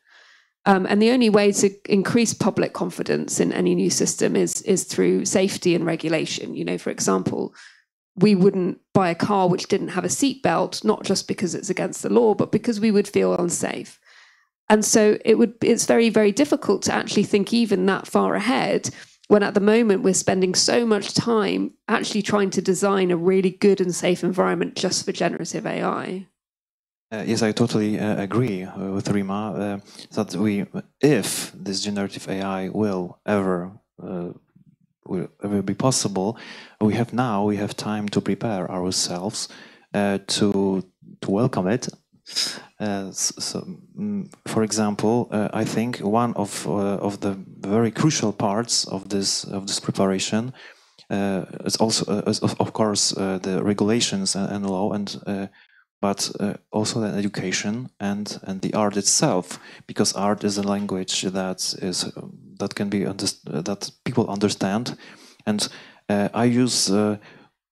Speaker 2: And the only way to increase public confidence in any new system is through safety and regulation. You know, for example, we wouldn't buy a car which didn't have a seatbelt, not just because it's against the law, but because we would feel unsafe. And so it's very, very difficult to actually think even that far ahead when at the moment we're spending so much time actually trying to design a really good and safe environment just for generative AI.
Speaker 3: Yes, I totally agree with Rima that if this generative AI will ever be possible, we have time to prepare ourselves to welcome it. For example, I think one of the very crucial parts of this preparation is also, of course, the regulations and law, but also the education and the art itself, because art is a language that can be that people understand, and I use.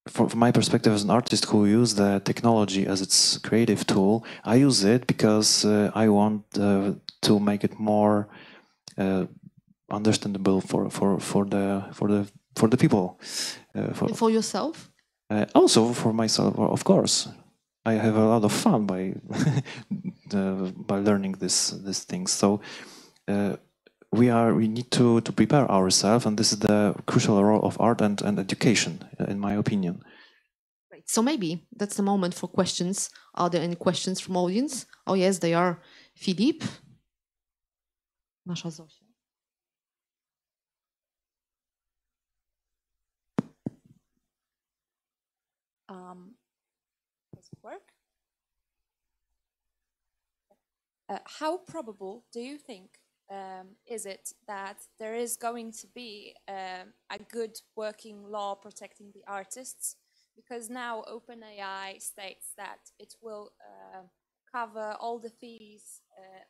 Speaker 3: From my perspective as an artist who use the technology as its creative tool, I use it because I want to make it more understandable for the people.
Speaker 1: For yourself?
Speaker 3: Also for myself, of course. I have a lot of fun by by learning these things. So we need to prepare ourselves, and this is the crucial role of art and education, in my opinion.
Speaker 1: Great. So maybe that's the moment for questions. Are there any questions from audience? Oh yes, they are. Filip, nasza Zosia.
Speaker 4: Does it work? How probable do you think is it that there is going to be a good working law protecting the artists? Because now OpenAI states that it will cover all the fees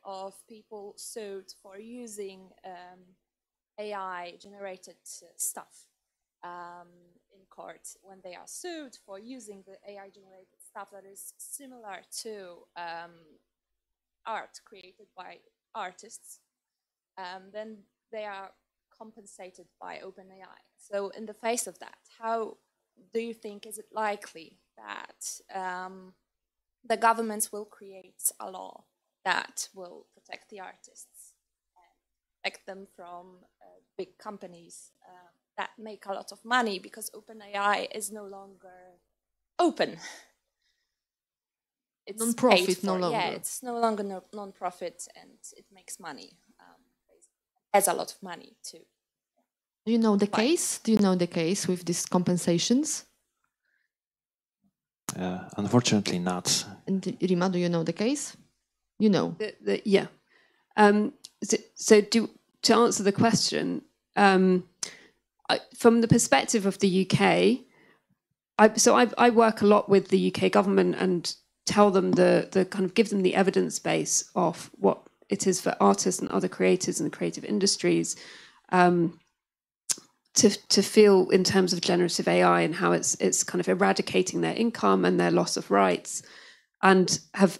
Speaker 4: of people sued for using AI-generated stuff in court when they are sued for using the AI-generated stuff that is similar to art created by artists. Then they are compensated by OpenAI. So in the face of that, how do you think is it likely that the governments will create a law that will protect the artists and protect them from big companies that make a lot of money, because OpenAI is no longer open? It's
Speaker 1: non-profit no longer.
Speaker 4: Yeah, it's no longer non-profit, and it makes money. Has a lot of money too.
Speaker 1: Do you know the case? Do you know the case with these compensations?
Speaker 3: Unfortunately not.
Speaker 1: And Rima, do you know the case? you know.
Speaker 2: Yeah. To answer the question, from the perspective of the UK, I work a lot with the UK government and tell them the kind of give them the evidence base of what it is for artists and other creators in the creative industries to feel in terms of generative AI and how it's kind of eradicating their income and their loss of rights, and have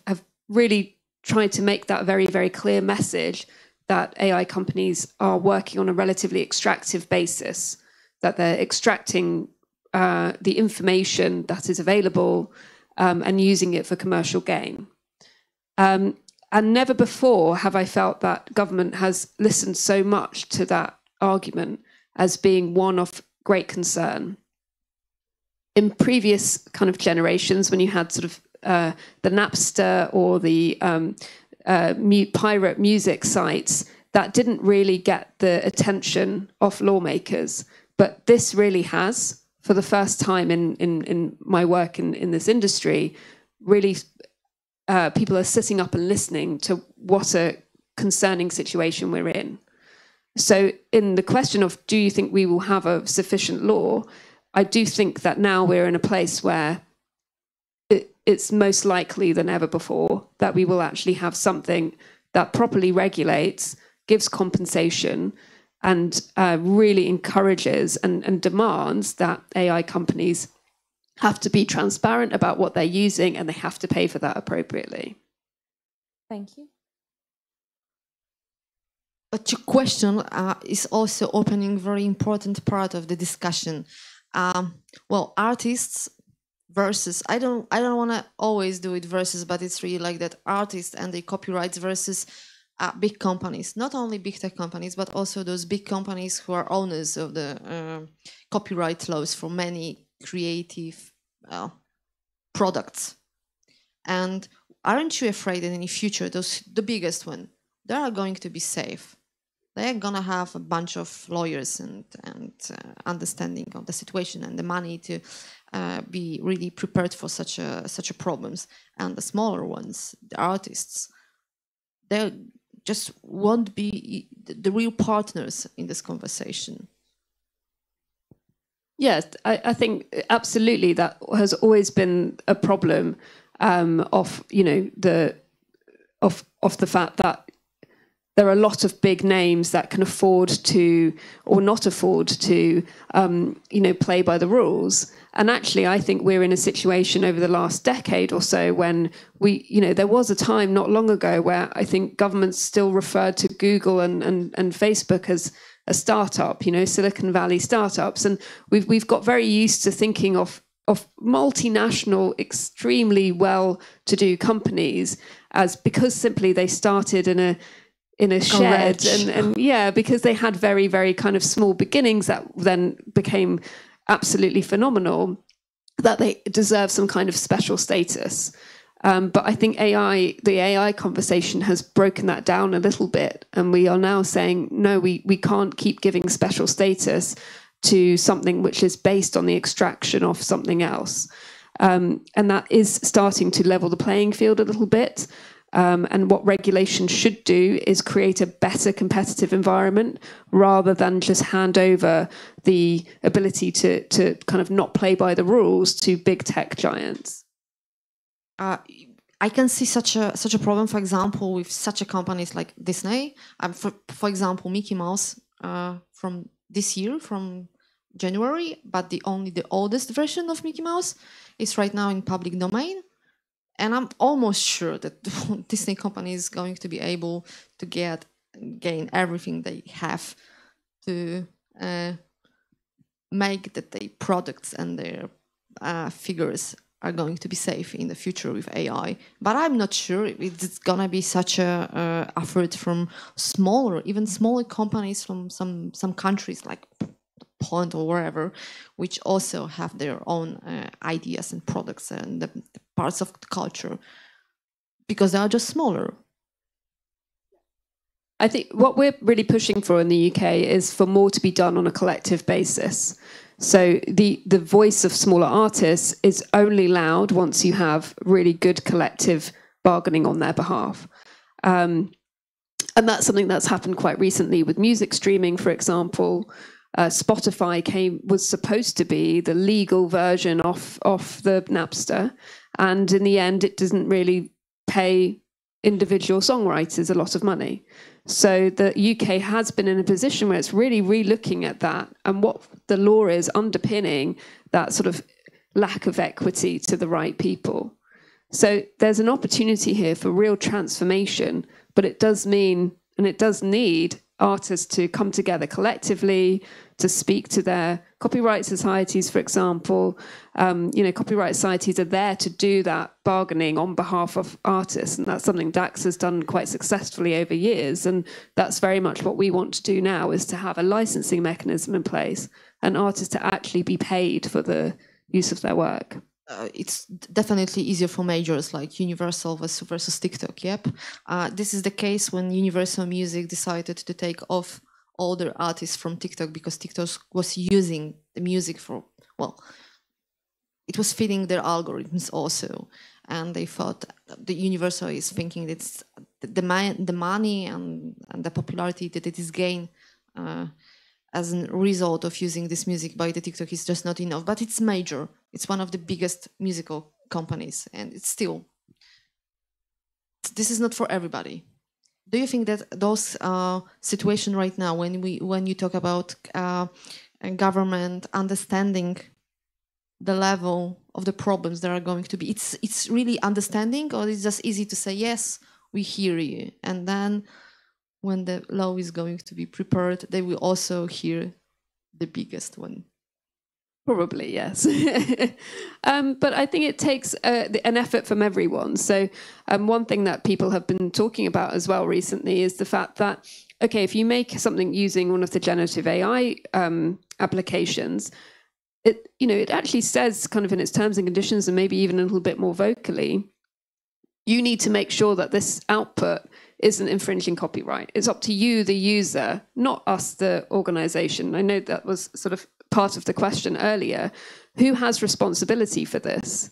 Speaker 2: really tried to make that very, very clear message that AI companies are working on a relatively extractive basis, that they're extracting the information that is available and using it for commercial gain. And never before have I felt that government has listened so much to that argument as being one of great concern. In previous kind of generations, when you had sort of the Napster or the pirate music sites, that didn't really get the attention of lawmakers. But this really has, for the first time in my work in this industry, really people are sitting up and listening to what a concerning situation we're in. So in the question of, do you think we will have a sufficient law? I do think that now we're in a place where it's most likely than ever before that we will actually have something that properly regulates, gives compensation, and really encourages and demands that AI companies have to be transparent about what they're using, and they have to pay for that appropriately.
Speaker 4: Thank you.
Speaker 1: But your question is also opening a very important part of the discussion. Well, artists versus, I don't want to always do it versus, but it's really like that, artists and the copyrights versus big companies, not only big tech companies, but also those big companies who are owners of the copyright laws for many creative products. And aren't you afraid that in the future, the biggest one, they are going to be safe? They're gonna have a bunch of lawyers and understanding of the situation and the money to be really prepared for such a problems. And the smaller ones, the artists, they just won't be the real partners in this conversation.
Speaker 2: Yes, I think absolutely that has always been a problem of the fact that there are a lot of big names that can afford to or not afford to play by the rules. And actually, I think we're in a situation over the last decade or so when there was a time not long ago where I think governments still referred to Google and Facebook as a startup, Silicon Valley startups. And we've got very used to thinking of multinational, extremely well-to-do companies as because simply they started in a shed and because they had very, very kind of small beginnings that then became absolutely phenomenal, that they deserve some kind of special status. But I think the AI conversation has broken that down a little bit. And we are now saying, no, we can't keep giving special status to something which is based on the extraction of something else. And that is starting to level the playing field a little bit. And what regulation should do is create a better competitive environment rather than just hand over the ability to kind of not play by the rules to big tech giants.
Speaker 1: I can see such a problem, for example, with such a companies like Disney. For example, Mickey Mouse from this year, from January, but only the oldest version of Mickey Mouse is right now in public domain. And I'm almost sure that the Disney company is going to be able to gain everything they have to make that their products and their figures are going to be safe in the future with AI. But I'm not sure if it's going to be such a effort from even smaller companies from some countries like Poland or wherever, which also have their own ideas and products and the parts of the culture, because they are just smaller.
Speaker 2: I think what we're really pushing for in the UK is for more to be done on a collective basis. So the voice of smaller artists is only loud once you have really good collective bargaining on their behalf. And that's something that's happened quite recently with music streaming, for example. Spotify was supposed to be the legal version of the Napster, and in the end, it doesn't really pay individual songwriters a lot of money. So the UK has been in a position where it's really re-looking at that and what the law is underpinning that sort of lack of equity to the right people. So there's an opportunity here for real transformation, but it does mean, and it does need, artists to come together collectively to speak to their copyright societies, for example. Copyright societies are there to do that bargaining on behalf of artists, and that's something DAX has done quite successfully over years, and that's very much what we want to do now, is to have a licensing mechanism in place and artists to actually be paid for the use of their work.
Speaker 1: It's definitely easier for majors like Universal versus TikTok. Yep, this is the case when Universal Music decided to take off all their artists from TikTok because TikTok was using the music for, well, it was feeding their algorithms also, and they thought the Universal is thinking that the money and the popularity that it is gained as a result of using this music by the TikTok is just not enough. But it's major. It's one of the biggest musical companies, and it's still, this is not for everybody. Do you think that those situation right now, when you talk about government understanding the level of the problems that are going to be, it's really understanding, or it's just easy to say, yes, we hear you, and then when the law is going to be prepared, they will also hear the biggest one?
Speaker 2: Probably, yes. But I think it takes an effort from everyone. So one thing that people have been talking about as well recently is the fact that, okay, if you make something using one of the generative AI applications, it actually says kind of in its terms and conditions, and maybe even a little bit more vocally, you need to make sure that this output isn't infringing copyright. It's up to you, the user, not us, the organization. I know that was sort of part of the question earlier. Who has responsibility for this?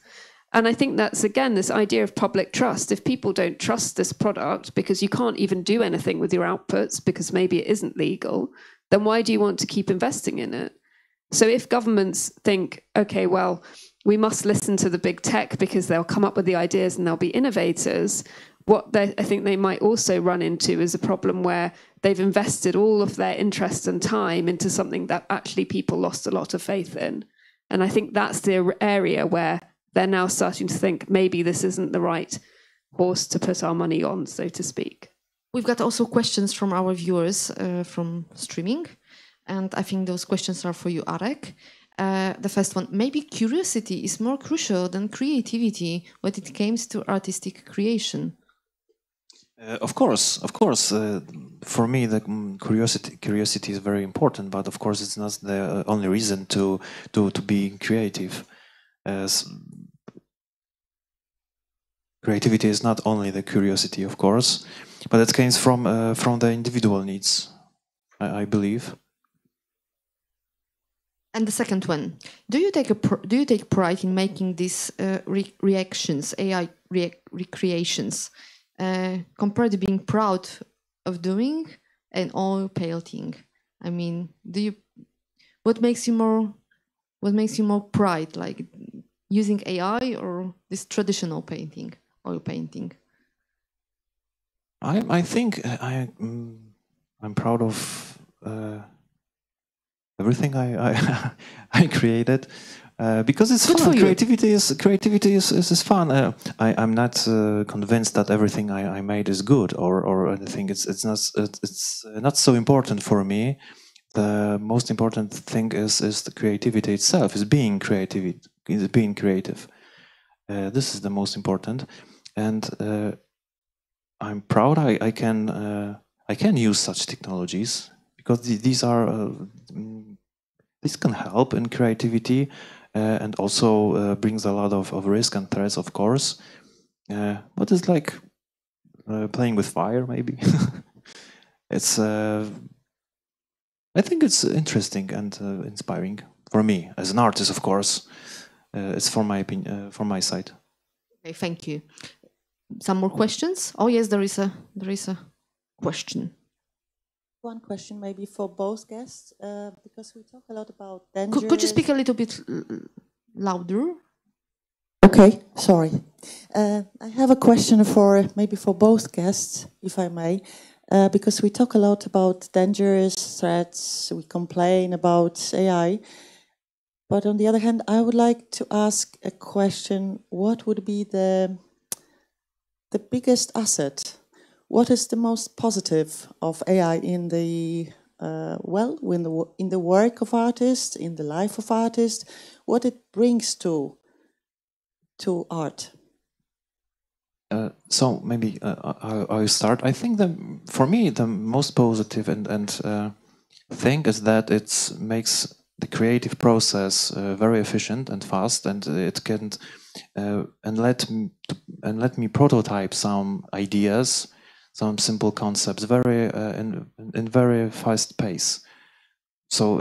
Speaker 2: And I think that's, again, this idea of public trust. If people don't trust this product because you can't even do anything with your outputs because maybe it isn't legal, then why do you want to keep investing in it? So if governments think, okay, well, we must listen to the big tech because they'll come up with the ideas and they'll be innovators, what I think they might also run into is a problem where they've invested all of their interest and time into something that actually people lost a lot of faith in. And I think that's the area where they're now starting to think maybe this isn't the right horse to put our money on, so to speak.
Speaker 1: We've got also questions from our viewers from streaming, and I think those questions are for you, Arek. The first one, maybe curiosity is more crucial than creativity when it comes to artistic creation.
Speaker 3: Of course. For me, the curiosity is very important, but of course, it's not the only reason to be creative. Creativity is not only the curiosity, of course, but it comes from the individual needs, I believe.
Speaker 1: And the second one, do you take pride in making these reactions, AI recreations, compared to being proud of doing an oil painting? I mean, what makes you more pride, like using AI or this traditional painting, oil painting?
Speaker 3: I think I'm proud of everything I created. Because it's
Speaker 1: good
Speaker 3: fun.
Speaker 1: For
Speaker 3: Creativity is fun. I'm not convinced that everything I made is good or anything. It's not so important for me. The most important thing is the creativity itself. Is being creative. This is the most important, and I'm proud. I can use such technologies because these can help in creativity. And also brings a lot of risk and threats, of course. But it's like playing with fire, maybe. It's. I think it's interesting and inspiring for me as an artist, of course. It's for my opinion, from my side.
Speaker 1: Okay, thank you. some more questions? Oh yes, there is a question.
Speaker 5: One question maybe for both guests, because we talk a lot about danger.
Speaker 1: Could you speak a little bit louder?
Speaker 5: Okay, sorry. I have a question for maybe for both guests, if I may, because we talk a lot about dangerous threats. We complain about AI, but on the other hand, I would like to ask a question: what would be the biggest asset? What is the most positive of AI in the in the work of artists, in the life of artists? What it brings to art?
Speaker 3: So maybe I'll start. I think for me the most positive thing is that it makes the creative process very efficient and fast, and it can let me prototype some ideas, some simple concepts, very in very fast pace. So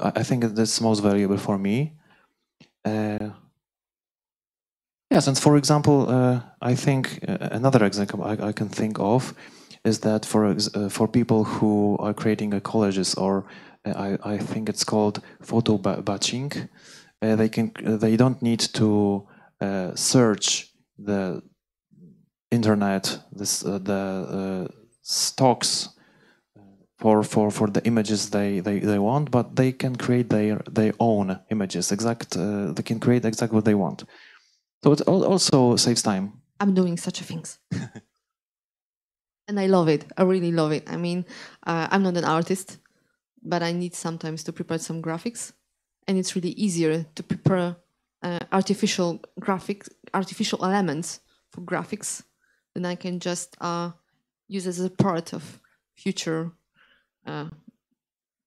Speaker 3: I think that's most valuable for me. Yes, and for example, I think another example I can think of is that for people who are creating collages, or I think it's called photo batching, they don't need to search the internet, the stocks for the images they want, but they can create their own images. They can create exactly what they want. So it also saves time.
Speaker 1: I'm doing such things. And I love it. I really love it. I mean, I'm not an artist, but I need sometimes to prepare some graphics. And it's really easier to prepare artificial elements for graphics. Then I can just use as a part of future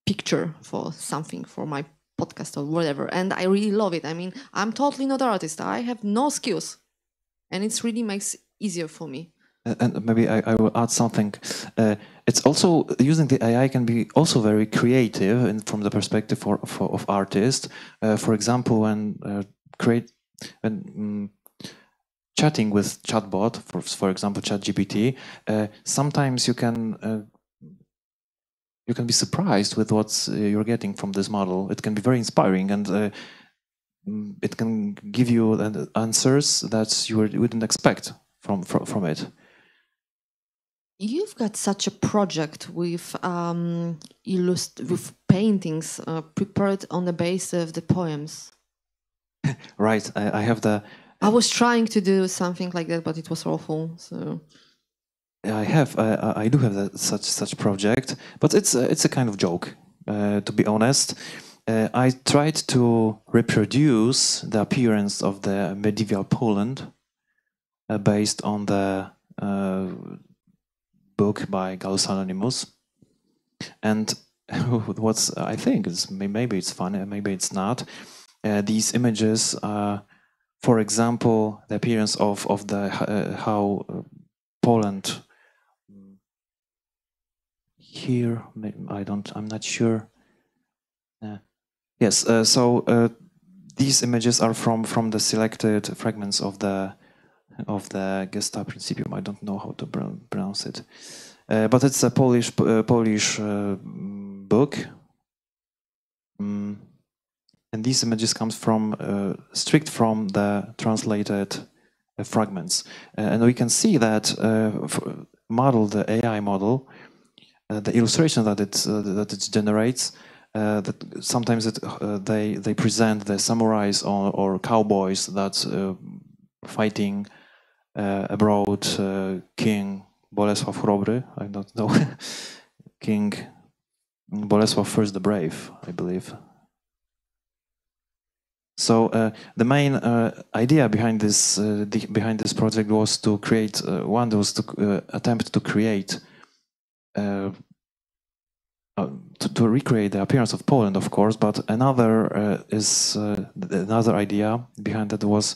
Speaker 1: picture for something, for my podcast or whatever. And I really love it. I mean, I'm totally not an artist. I have no skills. And it really makes it easier for me.
Speaker 3: And maybe I will add something. It's also, using the AI can be also very creative from the perspective of artists. For example, when chatting with chatbot, for example, ChatGPT, sometimes you can be surprised with what you're getting from this model. It can be very inspiring, and it can give you answers that you wouldn't expect from it.
Speaker 1: You've got such a project with with paintings prepared on the basis of the poems.
Speaker 3: Right, I have the.
Speaker 1: I was trying to do something like that, but it was awful. So.
Speaker 3: I do have such project, but it's a kind of joke, to be honest. I tried to reproduce the appearance of the medieval Poland based on the book by Gallus Anonymous, and I think is maybe it's funny, maybe it's not. These images, for example, the appearance of the how Poland. Here, I'm not sure. Yes, so these images are from the selected fragments of the Gesta Principium. I don't know how to pronounce it, but it's a Polish book, and these images comes from from the translated fragments, and we can see that the AI model. The illustration that it generates, that sometimes they present the samurais or cowboys that fighting abroad King Bolesław Chrobry, I don't know, King Bolesław I the Brave, I believe. So the main idea behind this project was to create to attempt to create. To recreate the appearance of Poland, of course, but another idea behind that was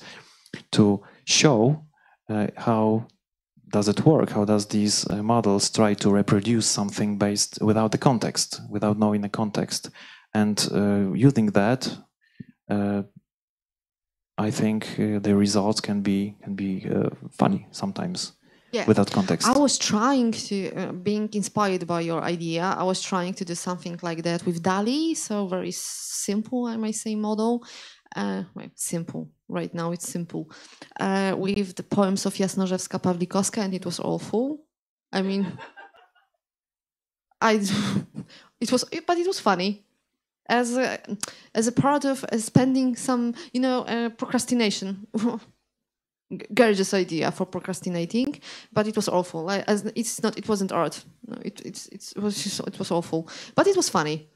Speaker 3: to show how does it work? How does these models try to reproduce something without the context, without knowing the context, and using that, I think the results can be funny sometimes.
Speaker 1: Yeah.
Speaker 3: Without context.
Speaker 1: I was trying to, being inspired by your idea, I was trying to do something like that with DALL-E, so very simple, I might say, model. Well, simple, right now it's simple. With the poems of Jasnorzewska-Pawlikowska, and it was awful. I mean, but it was funny. As a part of spending some, procrastination. Gorgeous idea for procrastinating, but it was awful. It wasn't art. No, it was awful, but it was funny.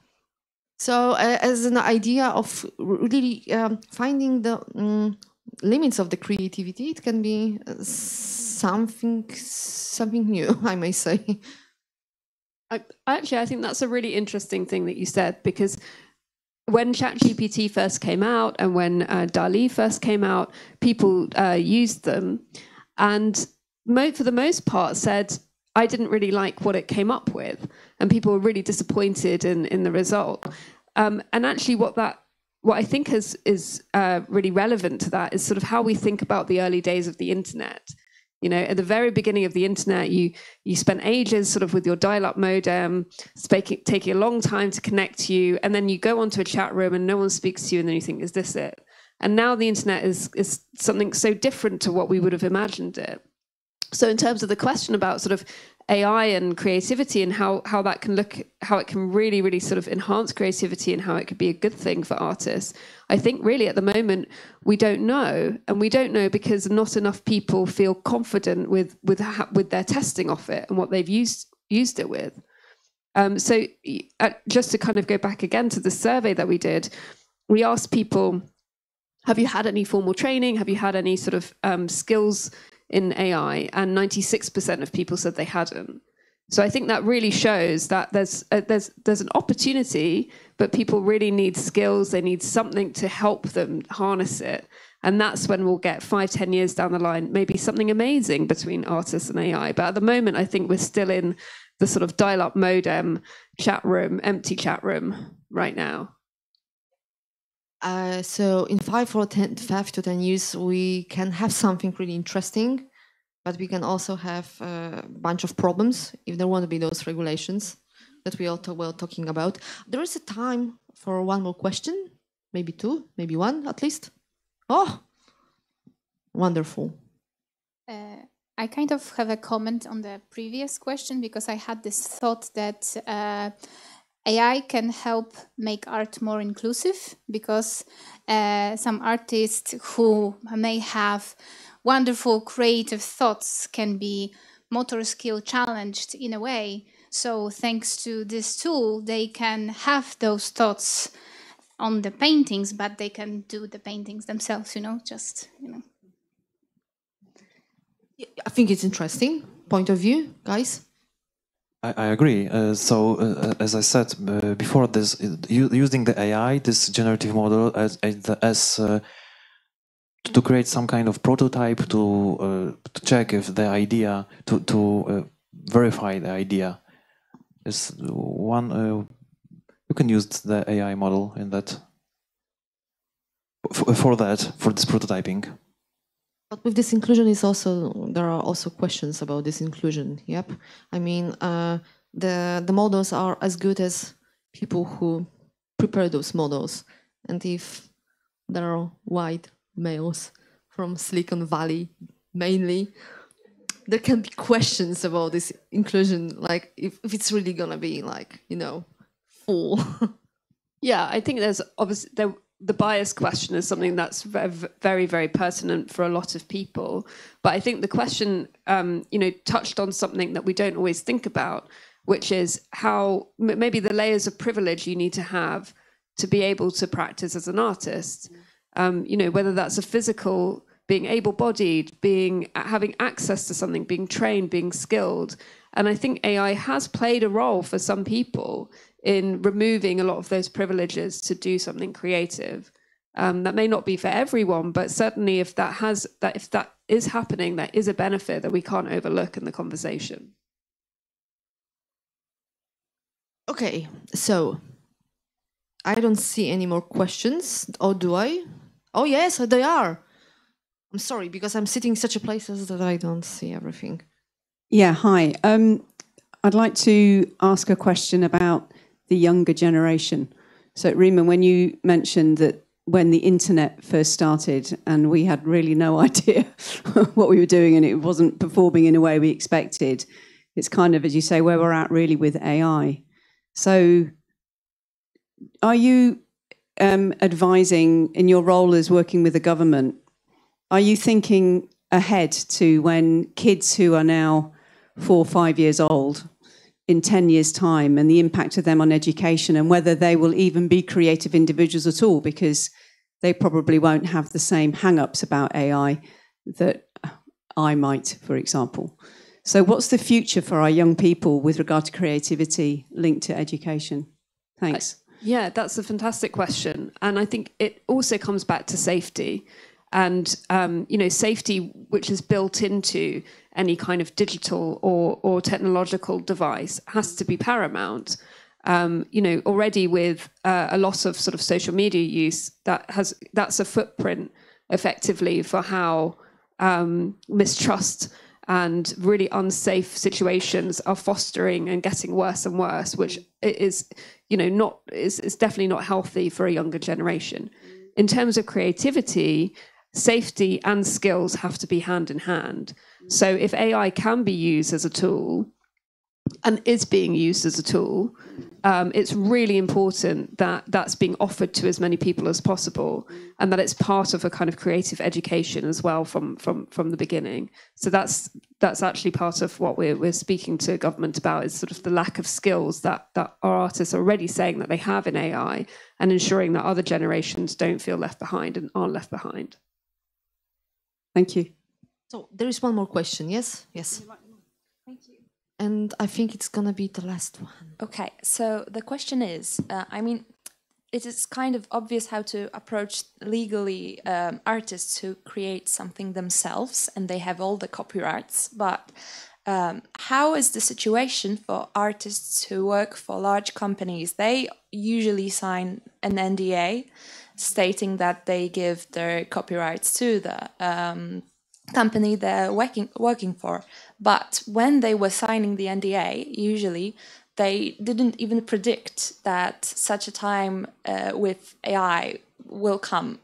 Speaker 1: So as an idea of really finding the limits of the creativity, it can be something new, I may say.
Speaker 2: Actually, I think that's a really interesting thing that you said, because when ChatGPT first came out and when DALL-E first came out, people used them, and for the most part said, I didn't really like what it came up with, and people were really disappointed in the result. And actually what I think is really relevant to that is sort of how we think about the early days of the internet. At the very beginning of the internet, you spent ages sort of with your dial-up modem, taking a long time to connect you, and then you go onto a chat room and no one speaks to you, and then you think, is this it? And now the internet is something so different to what we would have imagined it. So in terms of the question about sort of AI and creativity and how that can look, how it can really, really sort of enhance creativity and how it could be a good thing for artists, I think really at the moment we don't know, and we don't know because not enough people feel confident with their testing of it and what they've used it with. So just to kind of go back again to the survey that we did, we asked people, have you had any formal training? Have you had any sort of skills in AI? And 96% of people said they hadn't. So I think that really shows that there's an opportunity, but people really need skills. They need something to help them harness it. And that's when we'll get 5-10 years down the line, maybe something amazing between artists and AI. But at the moment, I think we're still in the sort of dial-up modem chat room, empty chat room right now.
Speaker 1: So in 5 to 10 years, we can have something really interesting, but we can also have a bunch of problems if there won't be those regulations that we were talking about. There is a time for one more question, maybe two, maybe one at least. Oh, wonderful.
Speaker 6: I kind of have a comment on the previous question, because I had this thought that AI can help make art more inclusive, because some artists who may have wonderful creative thoughts can be motor skill challenged in a way. So thanks to this tool, they can have those thoughts on the paintings, but they can do the paintings themselves,
Speaker 1: I think it's interesting point of view, guys.
Speaker 3: I agree. As I said before, this using the AI, this generative model, as to create some kind of prototype to check if the idea to verify the idea is one. You can use the AI model in that for this prototyping.
Speaker 1: But with this inclusion there are also questions about this inclusion. Yep, I mean the models are as good as people who prepare those models, and if there are white males from Silicon Valley mainly, there can be questions about this inclusion, like if it's really gonna be full.
Speaker 2: Yeah, I think there's obviously the bias question is something that's very, very pertinent for a lot of people. But I think the question, touched on something that we don't always think about, which is how maybe the layers of privilege you need to have to be able to practice as an artist. Whether that's a physical, being able-bodied, having access to something, being trained, being skilled. And I think AI has played a role for some people in removing a lot of those privileges to do something creative. That may not be for everyone, but certainly if that is happening, that is a benefit that we can't overlook in the conversation.
Speaker 1: Okay, so I don't see any more questions, or do I? Oh yes, they are. I'm sorry, because I'm sitting in such a places that I don't see everything.
Speaker 7: Yeah, hi. I'd like to ask a question about the younger generation. So, Rima, when you mentioned that when the internet first started and we had really no idea what we were doing and it wasn't performing in a way we expected, it's kind of, as you say, where we're at really with AI. So are you advising in your role as working with the government, are you thinking ahead to when kids who are now 4 or 5 years old in 10 years' time and the impact of them on education and whether they will even be creative individuals at all because they probably won't have the same hang-ups about AI that I might, for example. So what's the future for our young people with regard to creativity linked to education? Thanks.
Speaker 2: Yeah, that's a fantastic question. And I think it also comes back to safety. And, safety, which is built into any kind of digital or technological device, has to be paramount. Already with a lot of sort of social media use, that's a footprint effectively for how mistrust and really unsafe situations are fostering and getting worse and worse, which is definitely not healthy for a younger generation. In terms of creativity, safety and skills have to be hand in hand. So if AI can be used as a tool and is being used as a tool, it's really important that that's being offered to as many people as possible and that it's part of a kind of creative education as well from the beginning. So that's actually part of what we're speaking to government about, is sort of the lack of skills that our artists are already saying that they have in AI and ensuring that other generations don't feel left behind and aren't left behind.
Speaker 7: Thank you.
Speaker 1: So there is one more question, yes? Yes.
Speaker 4: Thank you.
Speaker 1: And I think it's going to be the last one.
Speaker 4: Okay, so the question is, it is kind of obvious how to approach legally artists who create something themselves and they have all the copyrights, but how is the situation for artists who work for large companies? They usually sign an NDA stating that they give their copyrights to the company they're working for. But when they were signing the NDA, usually they didn't even predict that such a time with AI will come.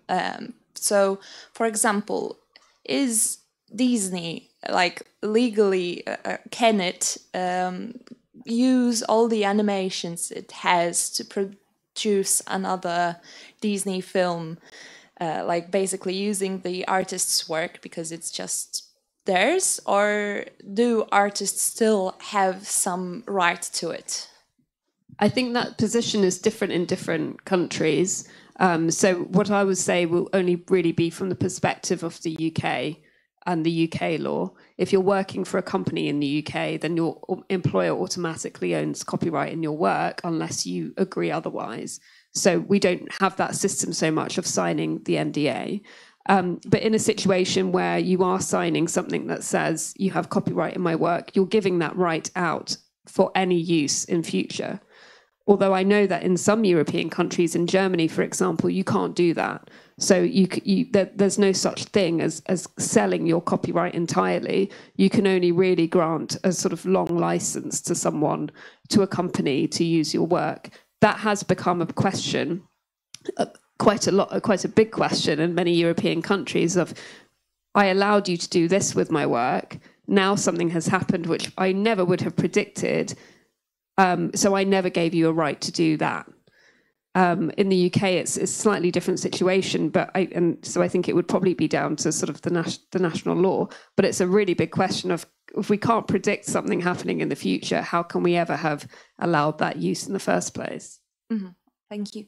Speaker 4: So, for example, is Disney legally can it use all the animations it has to produce another Disney film, basically using the artist's work because it's just theirs, or do artists still have some right to it?
Speaker 2: I think that position is different in different countries. So what I would say will only really be from the perspective of the UK and the UK law. If you're working for a company in the UK, then your employer automatically owns copyright in your work unless you agree otherwise. So we don't have that system so much of signing the NDA. But in a situation where you are signing something that says you have copyright in my work, you're giving that right out for any use in future. Although I know that in some European countries, in Germany, for example, you can't do that. So there's no such thing as selling your copyright entirely. You can only really grant a sort of long license to someone, to a company, to use your work. That has become a question, quite a big question in many European countries of, I allowed you to do this with my work. Now something has happened which I never would have predicted. So I never gave you a right to do that. In the UK, it's a slightly different situation, so I think it would probably be down to sort of the national law. But it's a really big question of, if we can't predict something happening in the future, how can we ever have allowed that use in the first place?
Speaker 4: Mm-hmm. Thank you.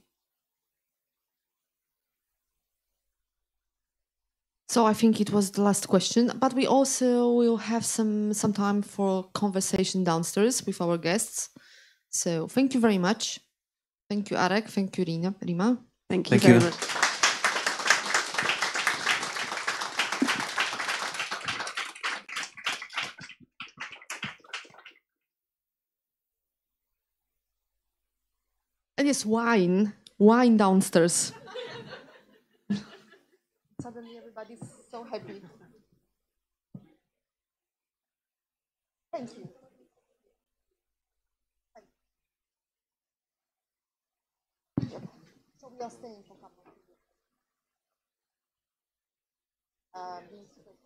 Speaker 1: So I think it was the last question, but we also will have some time for conversation downstairs with our guests. So thank you very much. Thank you, Arek. Thank you, Rima.
Speaker 2: Thank you
Speaker 3: Thank
Speaker 2: very
Speaker 3: you.
Speaker 2: much.
Speaker 1: And yes, wine downstairs. everybody's so happy. Thank you. So we are staying for a couple of minutes.